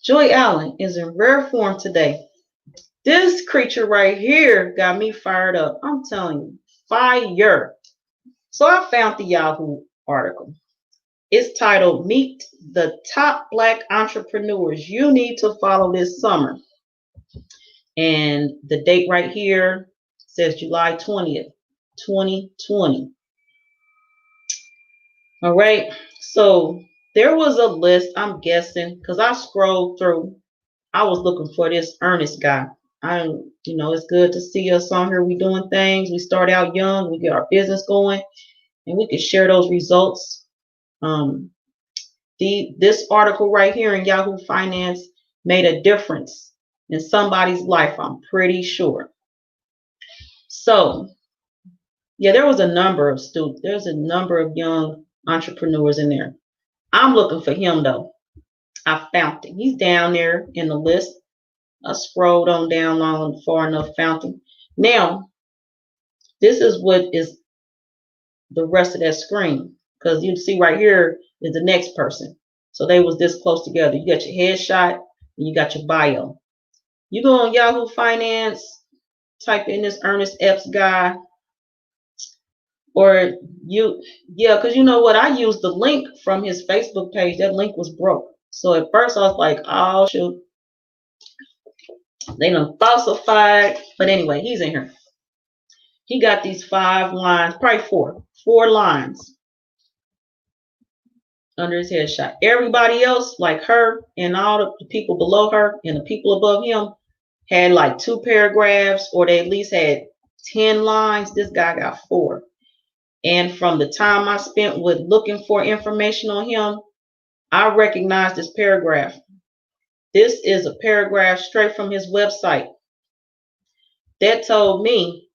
S1: Joy Allen is in rare form today. This creature right here got me fired up. I'm telling you, fire. So I found the Yahoo article. It's titled, Meet the Top Black Entrepreneurs You Need to Follow This Summer. And the date right here says July 20th, 2020. All right. So there was a list, I'm guessing, because I scrolled through. I was looking for this Ernest guy. It's good to see us on here. We doing things. We start out young. We get our business going, and we can share those results. This article right here in Yahoo Finance made a difference in somebody's life, I'm pretty sure. So, yeah, there was a number of students. There's a number of young entrepreneurs in there. I'm looking for him, though. I found him. He's down there in the list. I scrolled on down long and far enough, found him. Now, this is what is the rest of that screen, because you see right here is the next person. So they was this close together. You got your headshot and you got your bio. You go on Yahoo Finance, type in this Ernest Epps guy, or because you know what? I used the link from his Facebook page. That link was broke. So at first I was like, oh shoot, they done falsified. But anyway, he's in here. He got these 5 lines, probably 4 lines under his headshot. Everybody else, like her and all the people below her and the people above him, had like 2 paragraphs, or they at least had 10 lines. This guy got 4. And from the time I spent with looking for information on him, I recognized this paragraph. This is a paragraph straight from his website that told me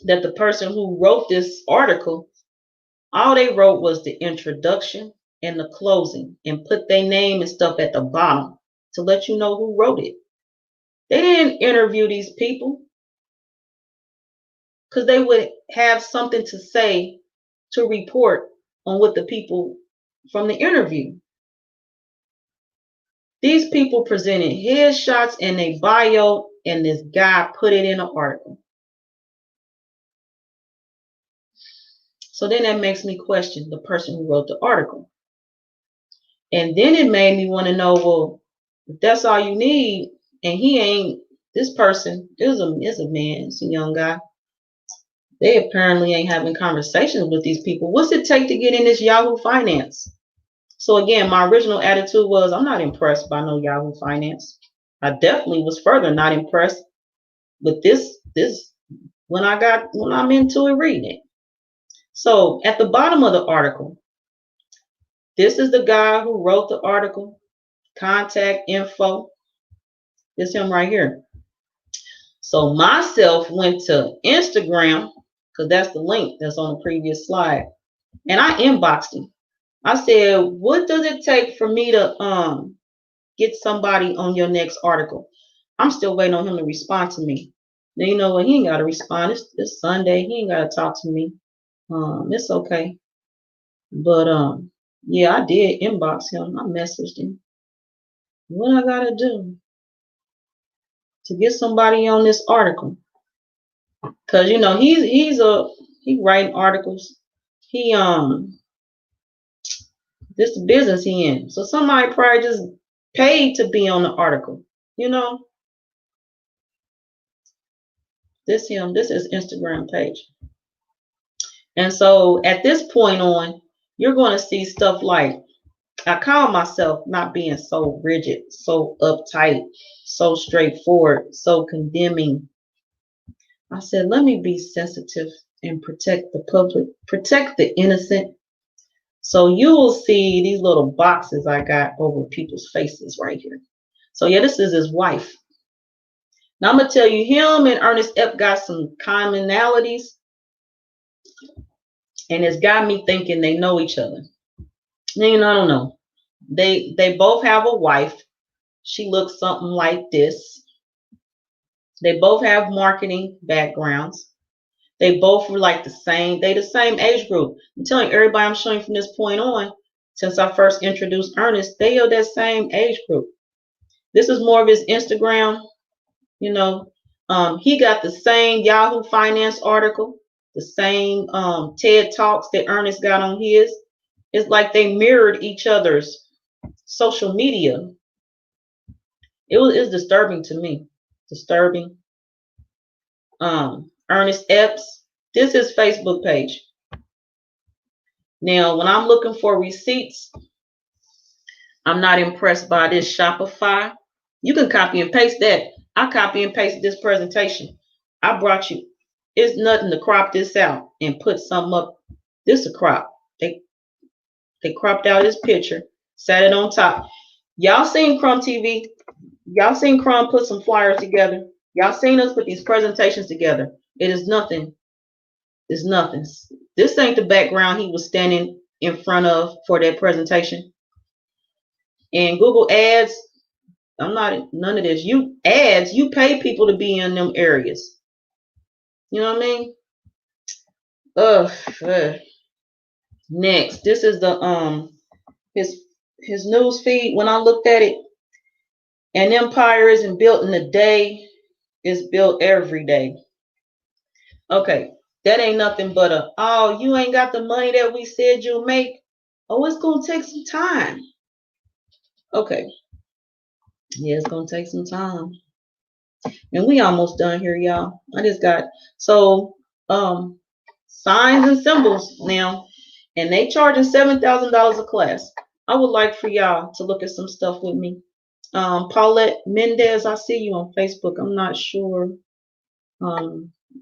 S1: that the person who wrote this article, all they wrote was the introduction and the closing and put their name and stuff at the bottom to let you know who wrote it. They didn't interview these people because they would have something to say to report on what the people from the interview. These people presented headshots and a bio, and this guy put it in an article. So then that makes me question the person who wrote the article. And then it made me want to know, well, if that's all you need, and he ain't, this person is a man, it's a young guy. They apparently ain't having conversations with these people. What's it take to get in this Yahoo Finance? So again, my original attitude was, I'm not impressed by no Yahoo Finance. I definitely was further not impressed with this when I'm into it reading it. So at the bottom of the article, this is the guy who wrote the article, contact info. It's him right here. So myself went to Instagram, because that's the link that's on the previous slide, and I inboxed him. I said, what does it take for me to get somebody on your next article? I'm still waiting on him to respond to me. Now, you know what? He ain't got to respond. It's Sunday. He ain't got to talk to me. It's okay. But yeah, I did inbox him. I messaged him. What I got to do to get somebody on this article? Because, you know, he's writing articles. This business he in. So somebody probably just paid to be on the article, you know. This him. This is Instagram page. And so at this point on, you're going to see stuff like, I call myself not being so rigid, so uptight, so straightforward, so condemning. I said, let me be sensitive and protect the public, protect the innocent. So you will see these little boxes I got over people's faces right here. So yeah, this is his wife. Now I'm going to tell you, him and Ernest Ep got some commonalities. And it's got me thinking they know each other. I don't know. They both have a wife. She looks something like this. They both have marketing backgrounds. They both were like the same. They the same age group. I'm telling everybody I'm showing from this point on, since I first introduced Ernest, they are that same age group. This is more of his Instagram. He got the same Yahoo Finance article, the same TED Talks that Ernest got on his. It's like they mirrored each other's social media. It's disturbing to me. Disturbing. Ernest Epps, this is his Facebook page. Now, when I'm looking for receipts, I'm not impressed by this Shopify. You can copy and paste that. I copy and pasted this presentation. I brought you. It's nothing to crop this out and put something up. This is a crop. They cropped out his picture, sat it on top. Y'all seen Crumb TV? Y'all seen Crumb put some flyers together? Y'all seen us put these presentations together? It is nothing. It's nothing. This ain't the background he was standing in front of for that presentation. And Google Ads, I'm not none of this. You pay people to be in them areas. You know what I mean? Next, this is the his news feed. When I looked at it, an empire isn't built in a day, it's built every day. Okay, that ain't nothing but oh, you ain't got the money that we said you'll make. Oh, it's gonna take some time. Okay. Yeah, it's gonna take some time. And we almost done here, y'all. I just got signs and symbols now. And they charging $7,000 a class. I would like for y'all to look at some stuff with me. Paulette Mendez, I see you on Facebook. I'm not sure.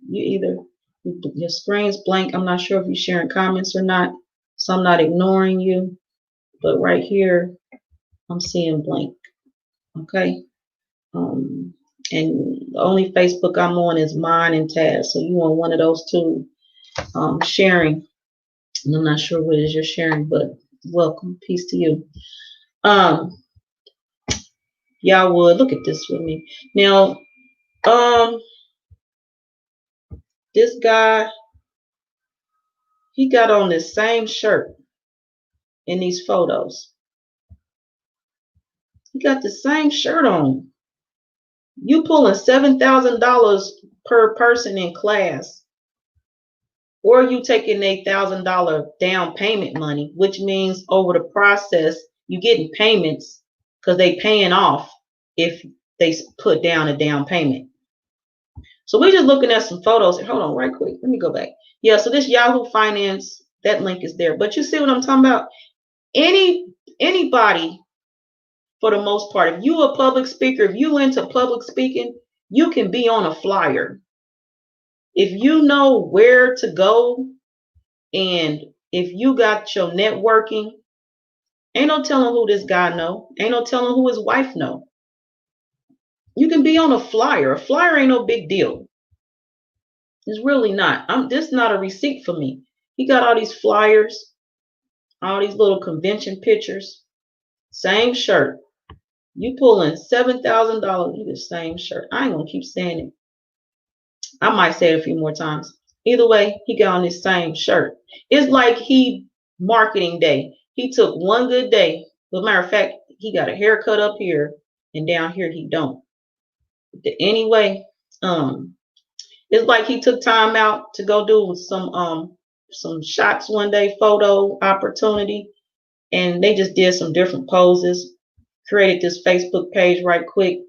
S1: Your screen's blank. I'm not sure if you're sharing comments or not. So I'm not ignoring you. But right here, I'm seeing blank. Okay. And the only Facebook I'm on is mine and Taz. So you on one of those two sharing. And I'm not sure what it is you're sharing, but welcome. Peace to you. Y'all would look at this with me. Now, this guy, he got on this same shirt in these photos. He got the same shirt on. You pulling $7,000 per person in class, or you taking $8,000 down payment money, which means over the process, you getting payments because they paying off if they put down a down payment. So we're just looking at some photos. Hold on right quick. Let me go back. Yeah, so this Yahoo Finance, that link is there. But you see what I'm talking about? Anybody, for the most part, if you a public speaker, if you into public speaking, you can be on a flyer. If you know where to go and if you got your networking, ain't no telling who this guy know. Ain't no telling who his wife know. You can be on a flyer. A flyer ain't no big deal. It's really not. This is not a receipt for me. He got all these flyers, all these little convention pictures, same shirt. You pulling $7,000, you the same shirt. I ain't gonna keep saying it. I might say it a few more times. Either way, he got on this same shirt. It's like he marketing day. He took one good day. As a matter of fact, he got a haircut up here and down here he don't. Anyway, it's like he took time out to go do some shots one day, photo opportunity, and they just did some different poses, created this Facebook page right quick.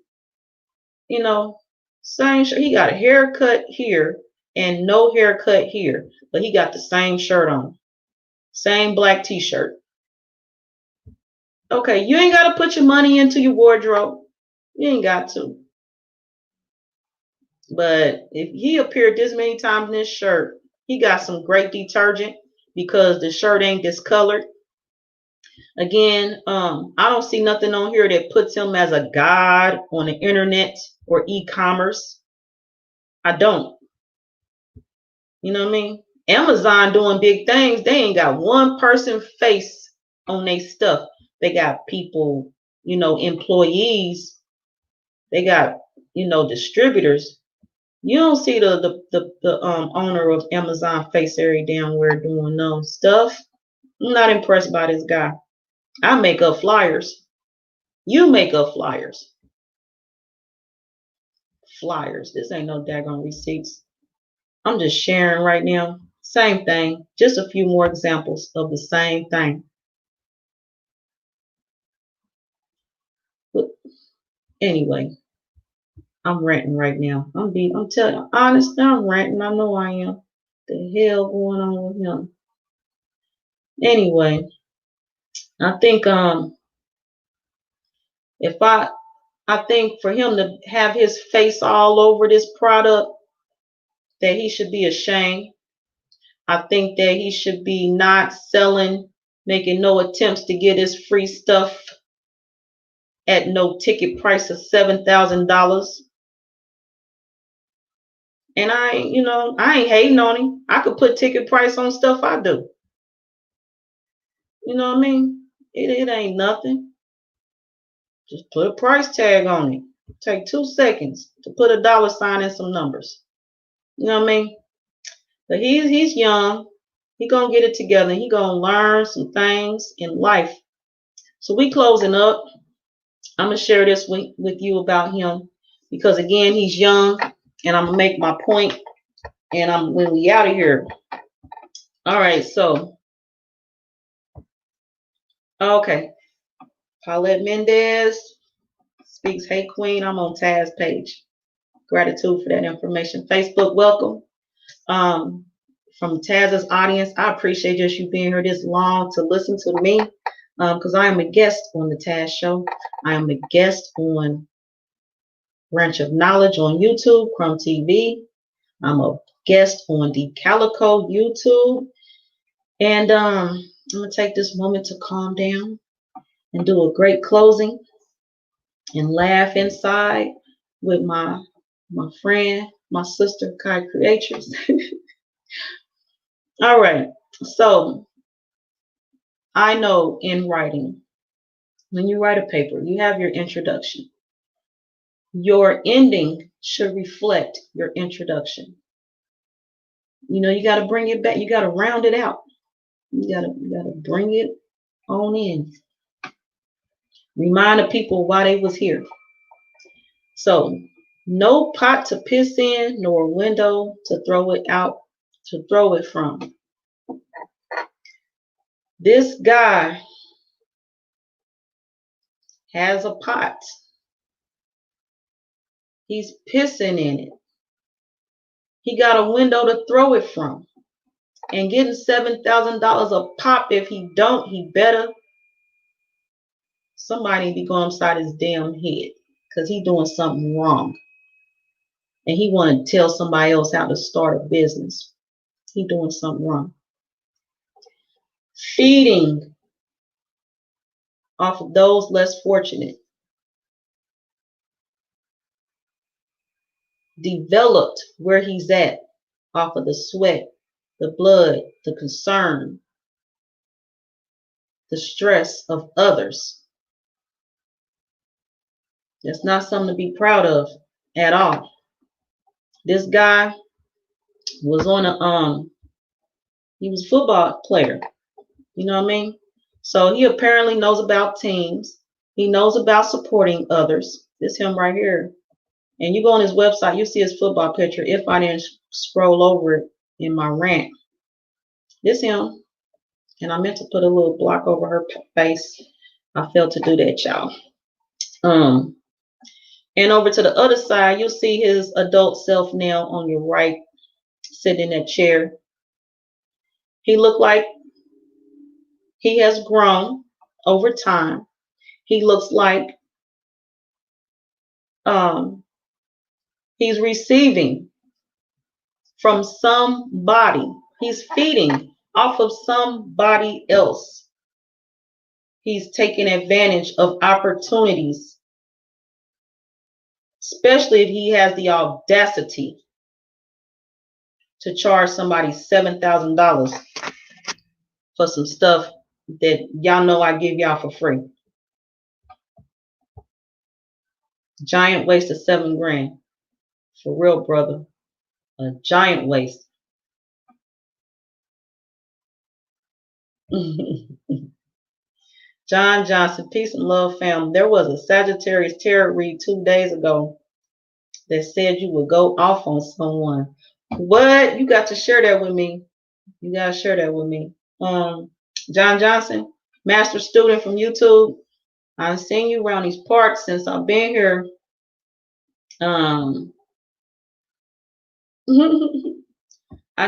S1: You know, Same shirt. He got a haircut here and no haircut here, but he got the same shirt on. Same black t-shirt. Okay, you ain't got to put your money into your wardrobe. You ain't got to. But if he appeared this many times in this shirt, he got some great detergent because the shirt ain't discolored. Again, I don't see nothing on here that puts him as a god on the internet or e-commerce. I don't. You know what I mean? Amazon doing big things. They ain't got one person face on their stuff. They got people, employees. They got, distributors. You don't see the owner of Amazon face every damn where doing no stuff. I'm not impressed by this guy. I make up flyers. You make up flyers. Flyers. This ain't no daggone receipts. I'm just sharing right now. Same thing. Just a few more examples of the same thing. But anyway, I'm ranting right now. I'm telling you, honestly, I'm ranting. I know I am. The hell going on with him? Anyway, I think I think for him to have his face all over this product, that he should be ashamed. I think that he should be not selling, making no attempts to get his free stuff at no ticket price of $7,000. And I ain't hating on him. I could put ticket price on stuff I do. You know what I mean? It ain't nothing. Just put a price tag on it. Take 2 seconds to put a dollar sign and some numbers. You know what I mean? But he's young. He gonna get it together. He gonna learn some things in life. So we closing up. I'm gonna share this with you about him because again he's young, and I'm gonna make my point, and when we out of here. All right, so okay, Paulette Mendez speaks. Hey Queen, I'm on Taz's page. Gratitude for that information. Facebook, welcome. From Taz's audience, I appreciate just you being here this long to listen to me, because I am a guest on the Taz Show. I am a guest on Branch of Knowledge on YouTube, Crumb TV. I'm a guest on Dee Calico YouTube, and I'm gonna take this moment to calm down and do a great closing and laugh inside with my friend, my sister, Kai Creatrix. All right, so I know in writing, when you write a paper, you have your introduction. Your ending should reflect your introduction. You got to bring it back. You got to round it out. You got to bring it on in. Remind the people why they was here. So, no pot to piss in, nor window to throw it from. This guy has a pot. He's pissing in it. He got a window to throw it from. And getting $7,000 a pop, if he don't, he better. Somebody be going upside his damn head because he doing something wrong. And he want to tell somebody else how to start a business. He doing something wrong. Feeding off of those less fortunate. Developed where he's at off of the sweat, the blood, the concern, the stress of others. That's not something to be proud of at all. This guy was he was a football player. You know what I mean? So he apparently knows about teams. He knows about supporting others. This him right here. And you go on his website, you see his football picture. If I didn't scroll over it in my rant. This him. And I meant to put a little block over her face. I failed to do that, y'all. And over to the other side, you'll see his adult self now on your right, sitting in that chair. He looked like he has grown over time. He looks like he's receiving from somebody. He's feeding off of somebody else. He's taking advantage of opportunities, especially if he has the audacity to charge somebody $7,000 for some stuff that y'all know I give y'all for free. Giant waste of $7 grand. For real, brother. A giant waste. John Johnson, peace and love, fam. There was a Sagittarius tarot read 2 days ago that said you would go off on someone. What? You got to share that with me. You got to share that with me. John Johnson, master student from YouTube. I've seen you around these parts since I've been here. I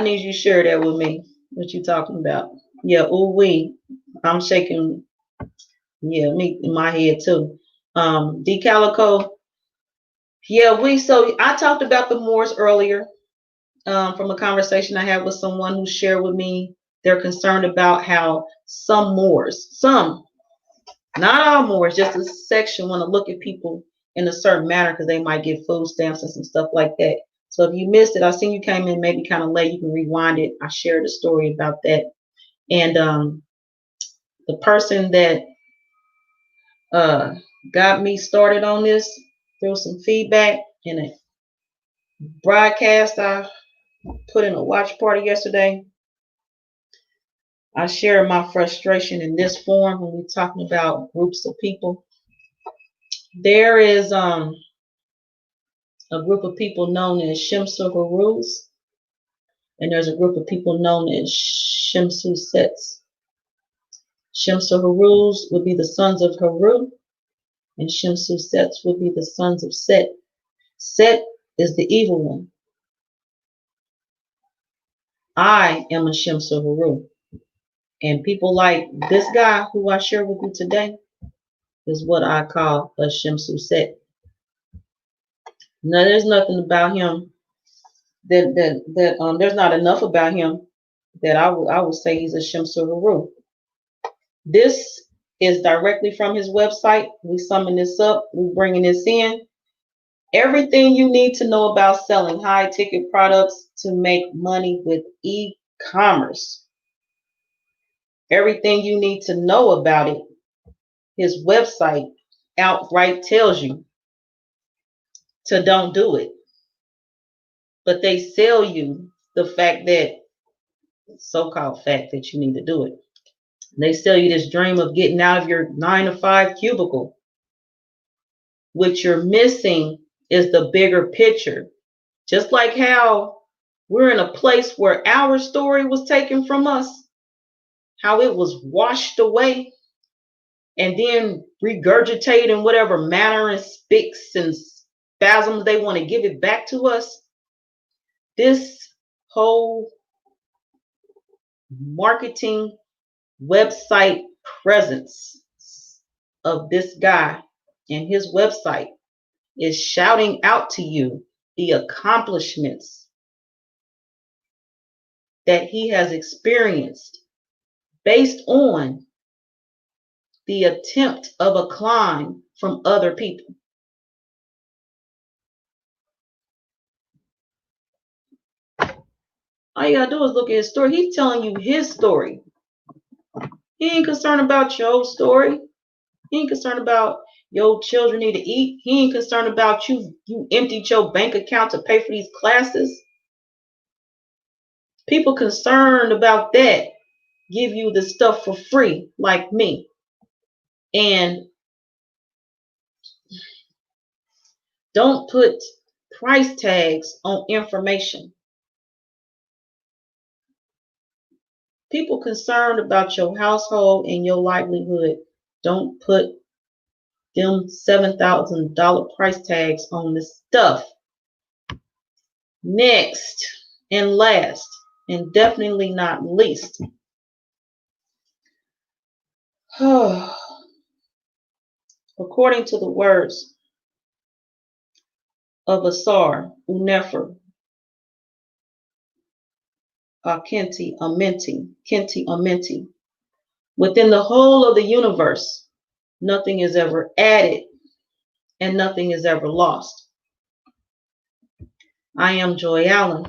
S1: need you to share that with me. What you talking about? Yeah, ooh wee. I'm shaking. Yeah, me in my head too. Dee Calico. Yeah, so I talked about the Moors earlier, from a conversation I had with someone who shared with me they're concerned about how some Moors, not all Moors, just a section want to look at people in a certain manner because they might get food stamps and some stuff like that. So if you missed it, I seen you came in maybe kind of late. You can rewind it. I shared a story about that. And the person that got me started on this through some feedback in a broadcast I put in a watch party yesterday. I shared my frustration in this form when we're talking about groups of people. There is a group of people known as Shemsu Harus, and there's a group of people known as Shemsu Sets. Shemsu Harus would be the sons of Haru, and Shemsu Sets would be the sons of Set. Set is the evil one. I am a Shemsu Haru. And people like this guy who I share with you today is what I call a Shemsu Set. Now, there's nothing about him there's not enough about him that I would say he's a Shemsu Haru. This is directly from his website. We summing this up. We're bringing this in. Everything you need to know about selling high ticket products to make money with e-commerce. Everything you need to know about it. His website outright tells you to don't do it. But they sell you the fact that, so-called fact that you need to do it. They sell you this dream of getting out of your 9-to-5 cubicle. What you're missing is the bigger picture. Just like how we're in a place where our story was taken from us, how it was washed away and then regurgitated in whatever manner and spits and spasms they want to give it back to us. This whole marketing website presence of this guy and his website is shouting out to you the accomplishments that he has experienced based on the attempt of a climb from other people. All you gotta do is look at his story. He's telling you his story. He ain't concerned about your story. He ain't concerned about your children need to eat. He ain't concerned about you emptied your bank account to pay for these classes. People concerned about that give you the stuff for free, like me. And don't put price tags on information. People concerned about your household and your livelihood don't put them $7,000 price tags on this stuff. Next and last, and definitely not least, according to the words of Asar Unefer Kenti Amenti, within the whole of the universe, nothing is ever added and nothing is ever lost. I am Joy Allen,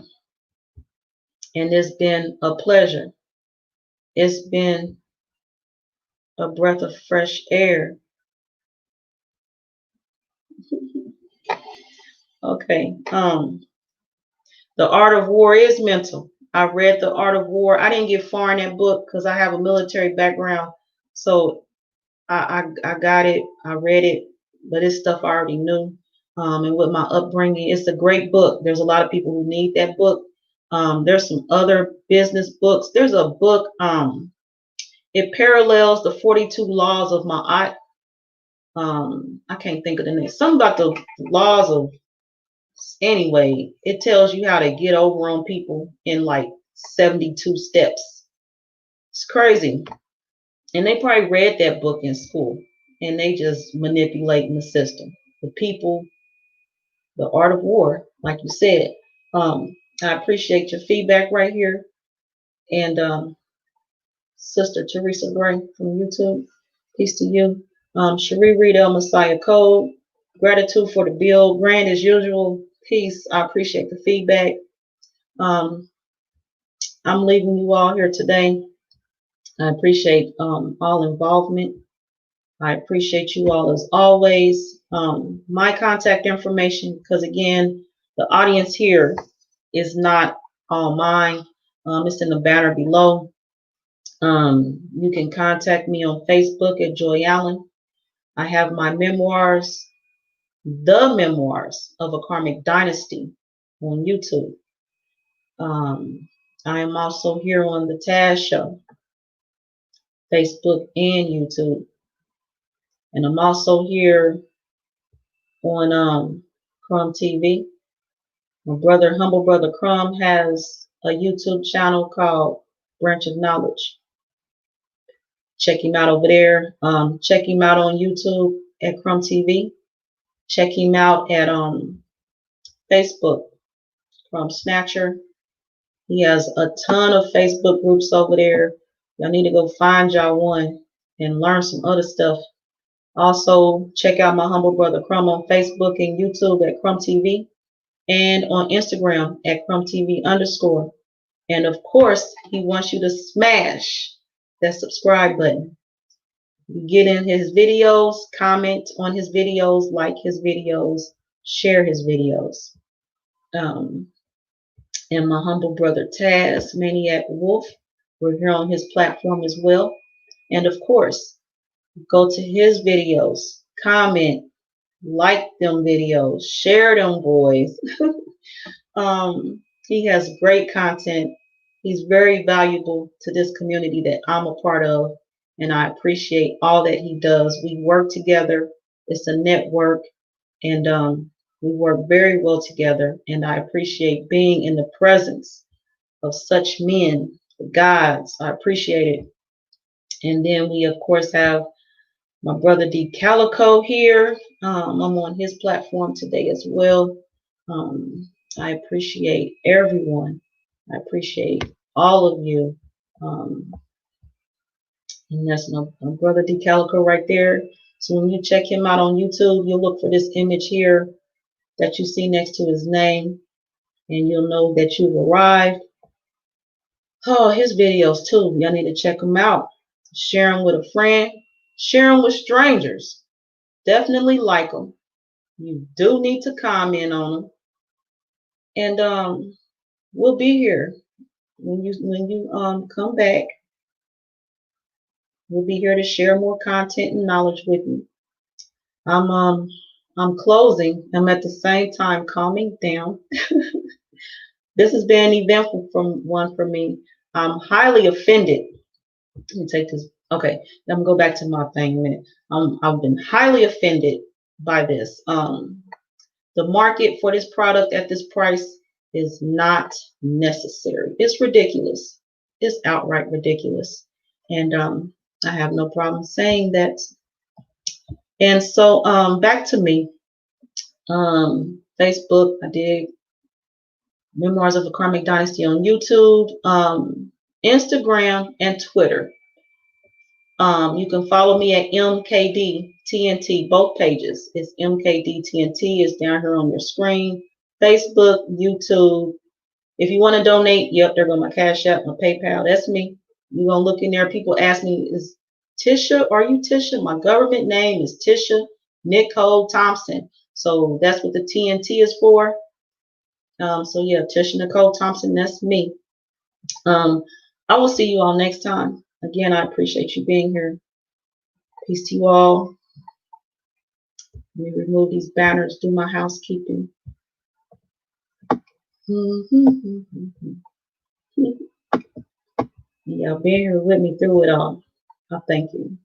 S1: and it's been a pleasure. It's been a breath of fresh air. Okay. The Art of War is mental. I read The Art of War. I didn't get far in that book because I have a military background. So I got it. I read it, but it's stuff I already knew. And with my upbringing, it's a great book. There's a lot of people who need that book. There's some other business books. There's a book, it parallels the 42 laws of Ma'at. I can't think of the name. Something about the laws of, anyway, it tells you how to get over on people in like 72 steps. It's crazy. And they probably read that book in school and they just manipulating the system. The people, the art of war, like you said. I appreciate your feedback right here. And Sister Teresa Gray from YouTube, peace to you. Cherie Reed El Messiah Code, gratitude for the bill. Grand as usual, peace. I appreciate the feedback. I'm leaving you all here today. I appreciate all involvement. I appreciate you all as always. My contact information, because again, the audience here is not all mine. It's in the banner below. You can contact me on Facebook at Joy Allen. I have my memoirs, The Memoirs of a Karmic Dynasty, on YouTube. I am also here on the Taz Show, Facebook and YouTube. And I'm also here on Crumb TV. My brother, humble brother Crumb, has a YouTube channel called Branch of Knowledge. Check him out over there. Check him out on YouTube at Crumb TV. Check him out at Facebook, Crumb Snatcher. He has a ton of Facebook groups over there. Y'all need to go find y'all one and learn some other stuff. Also, check out my humble brother Crumb on Facebook and YouTube at Crumb TV, and on Instagram at Crumb TV _. And of course, he wants you to smash that subscribe button. You get in his videos, comment on his videos, like his videos, share his videos. And my humble brother Taz, Maniac Wolf, we're here on his platform as well. And of course, go to his videos, comment, like them videos, share them boys. He has great content. He's very valuable to this community that I'm a part of, and I appreciate all that he does. We work together. It's a network, and we work very well together, and I appreciate being in the presence of such men, gods. I appreciate it. And then we, of course, have my brother Dee Calico here. I'm on his platform today as well. I appreciate everyone. I appreciate all of you. And that's my brother Dee Calico right there. So when you check him out on YouTube, you'll look for this image here that you see next to his name, and you'll know that you've arrived. Oh, his videos too. Y'all need to check them out. Share them with a friend. Share them with strangers. Definitely like them. You do need to comment on them. And we'll be here when you come back. We'll be here to share more content and knowledge with you. I'm closing. I'm at the same time calming down. This has been an eventful one for me. I'm highly offended. Let me take this Okay, I'm gonna go back to my thing a minute. I've been highly offended by this. The market for this product at this price is not necessary. It's ridiculous. It's outright ridiculous. And I have no problem saying that. And so back to me. Facebook, I did Memoirs of a Karmic Dynasty on YouTube, Instagram, and Twitter. You can follow me at MKDTNT, both pages. It's MKDTNT, is down here on your screen. Facebook, YouTube. If you want to donate, yep, there go my Cash App, my PayPal. That's me. You're going to look in there. People ask me, is Tisha, are you Tisha? My government name is Tisha Nicole Thompson. So that's what the TNT is for. So yeah, Tisha Nicole Thompson, that's me. I will see you all next time. Again, I appreciate you being here. Peace to you all. Let me remove these banners, do my housekeeping. Y'all being here with me through it all. I thank you.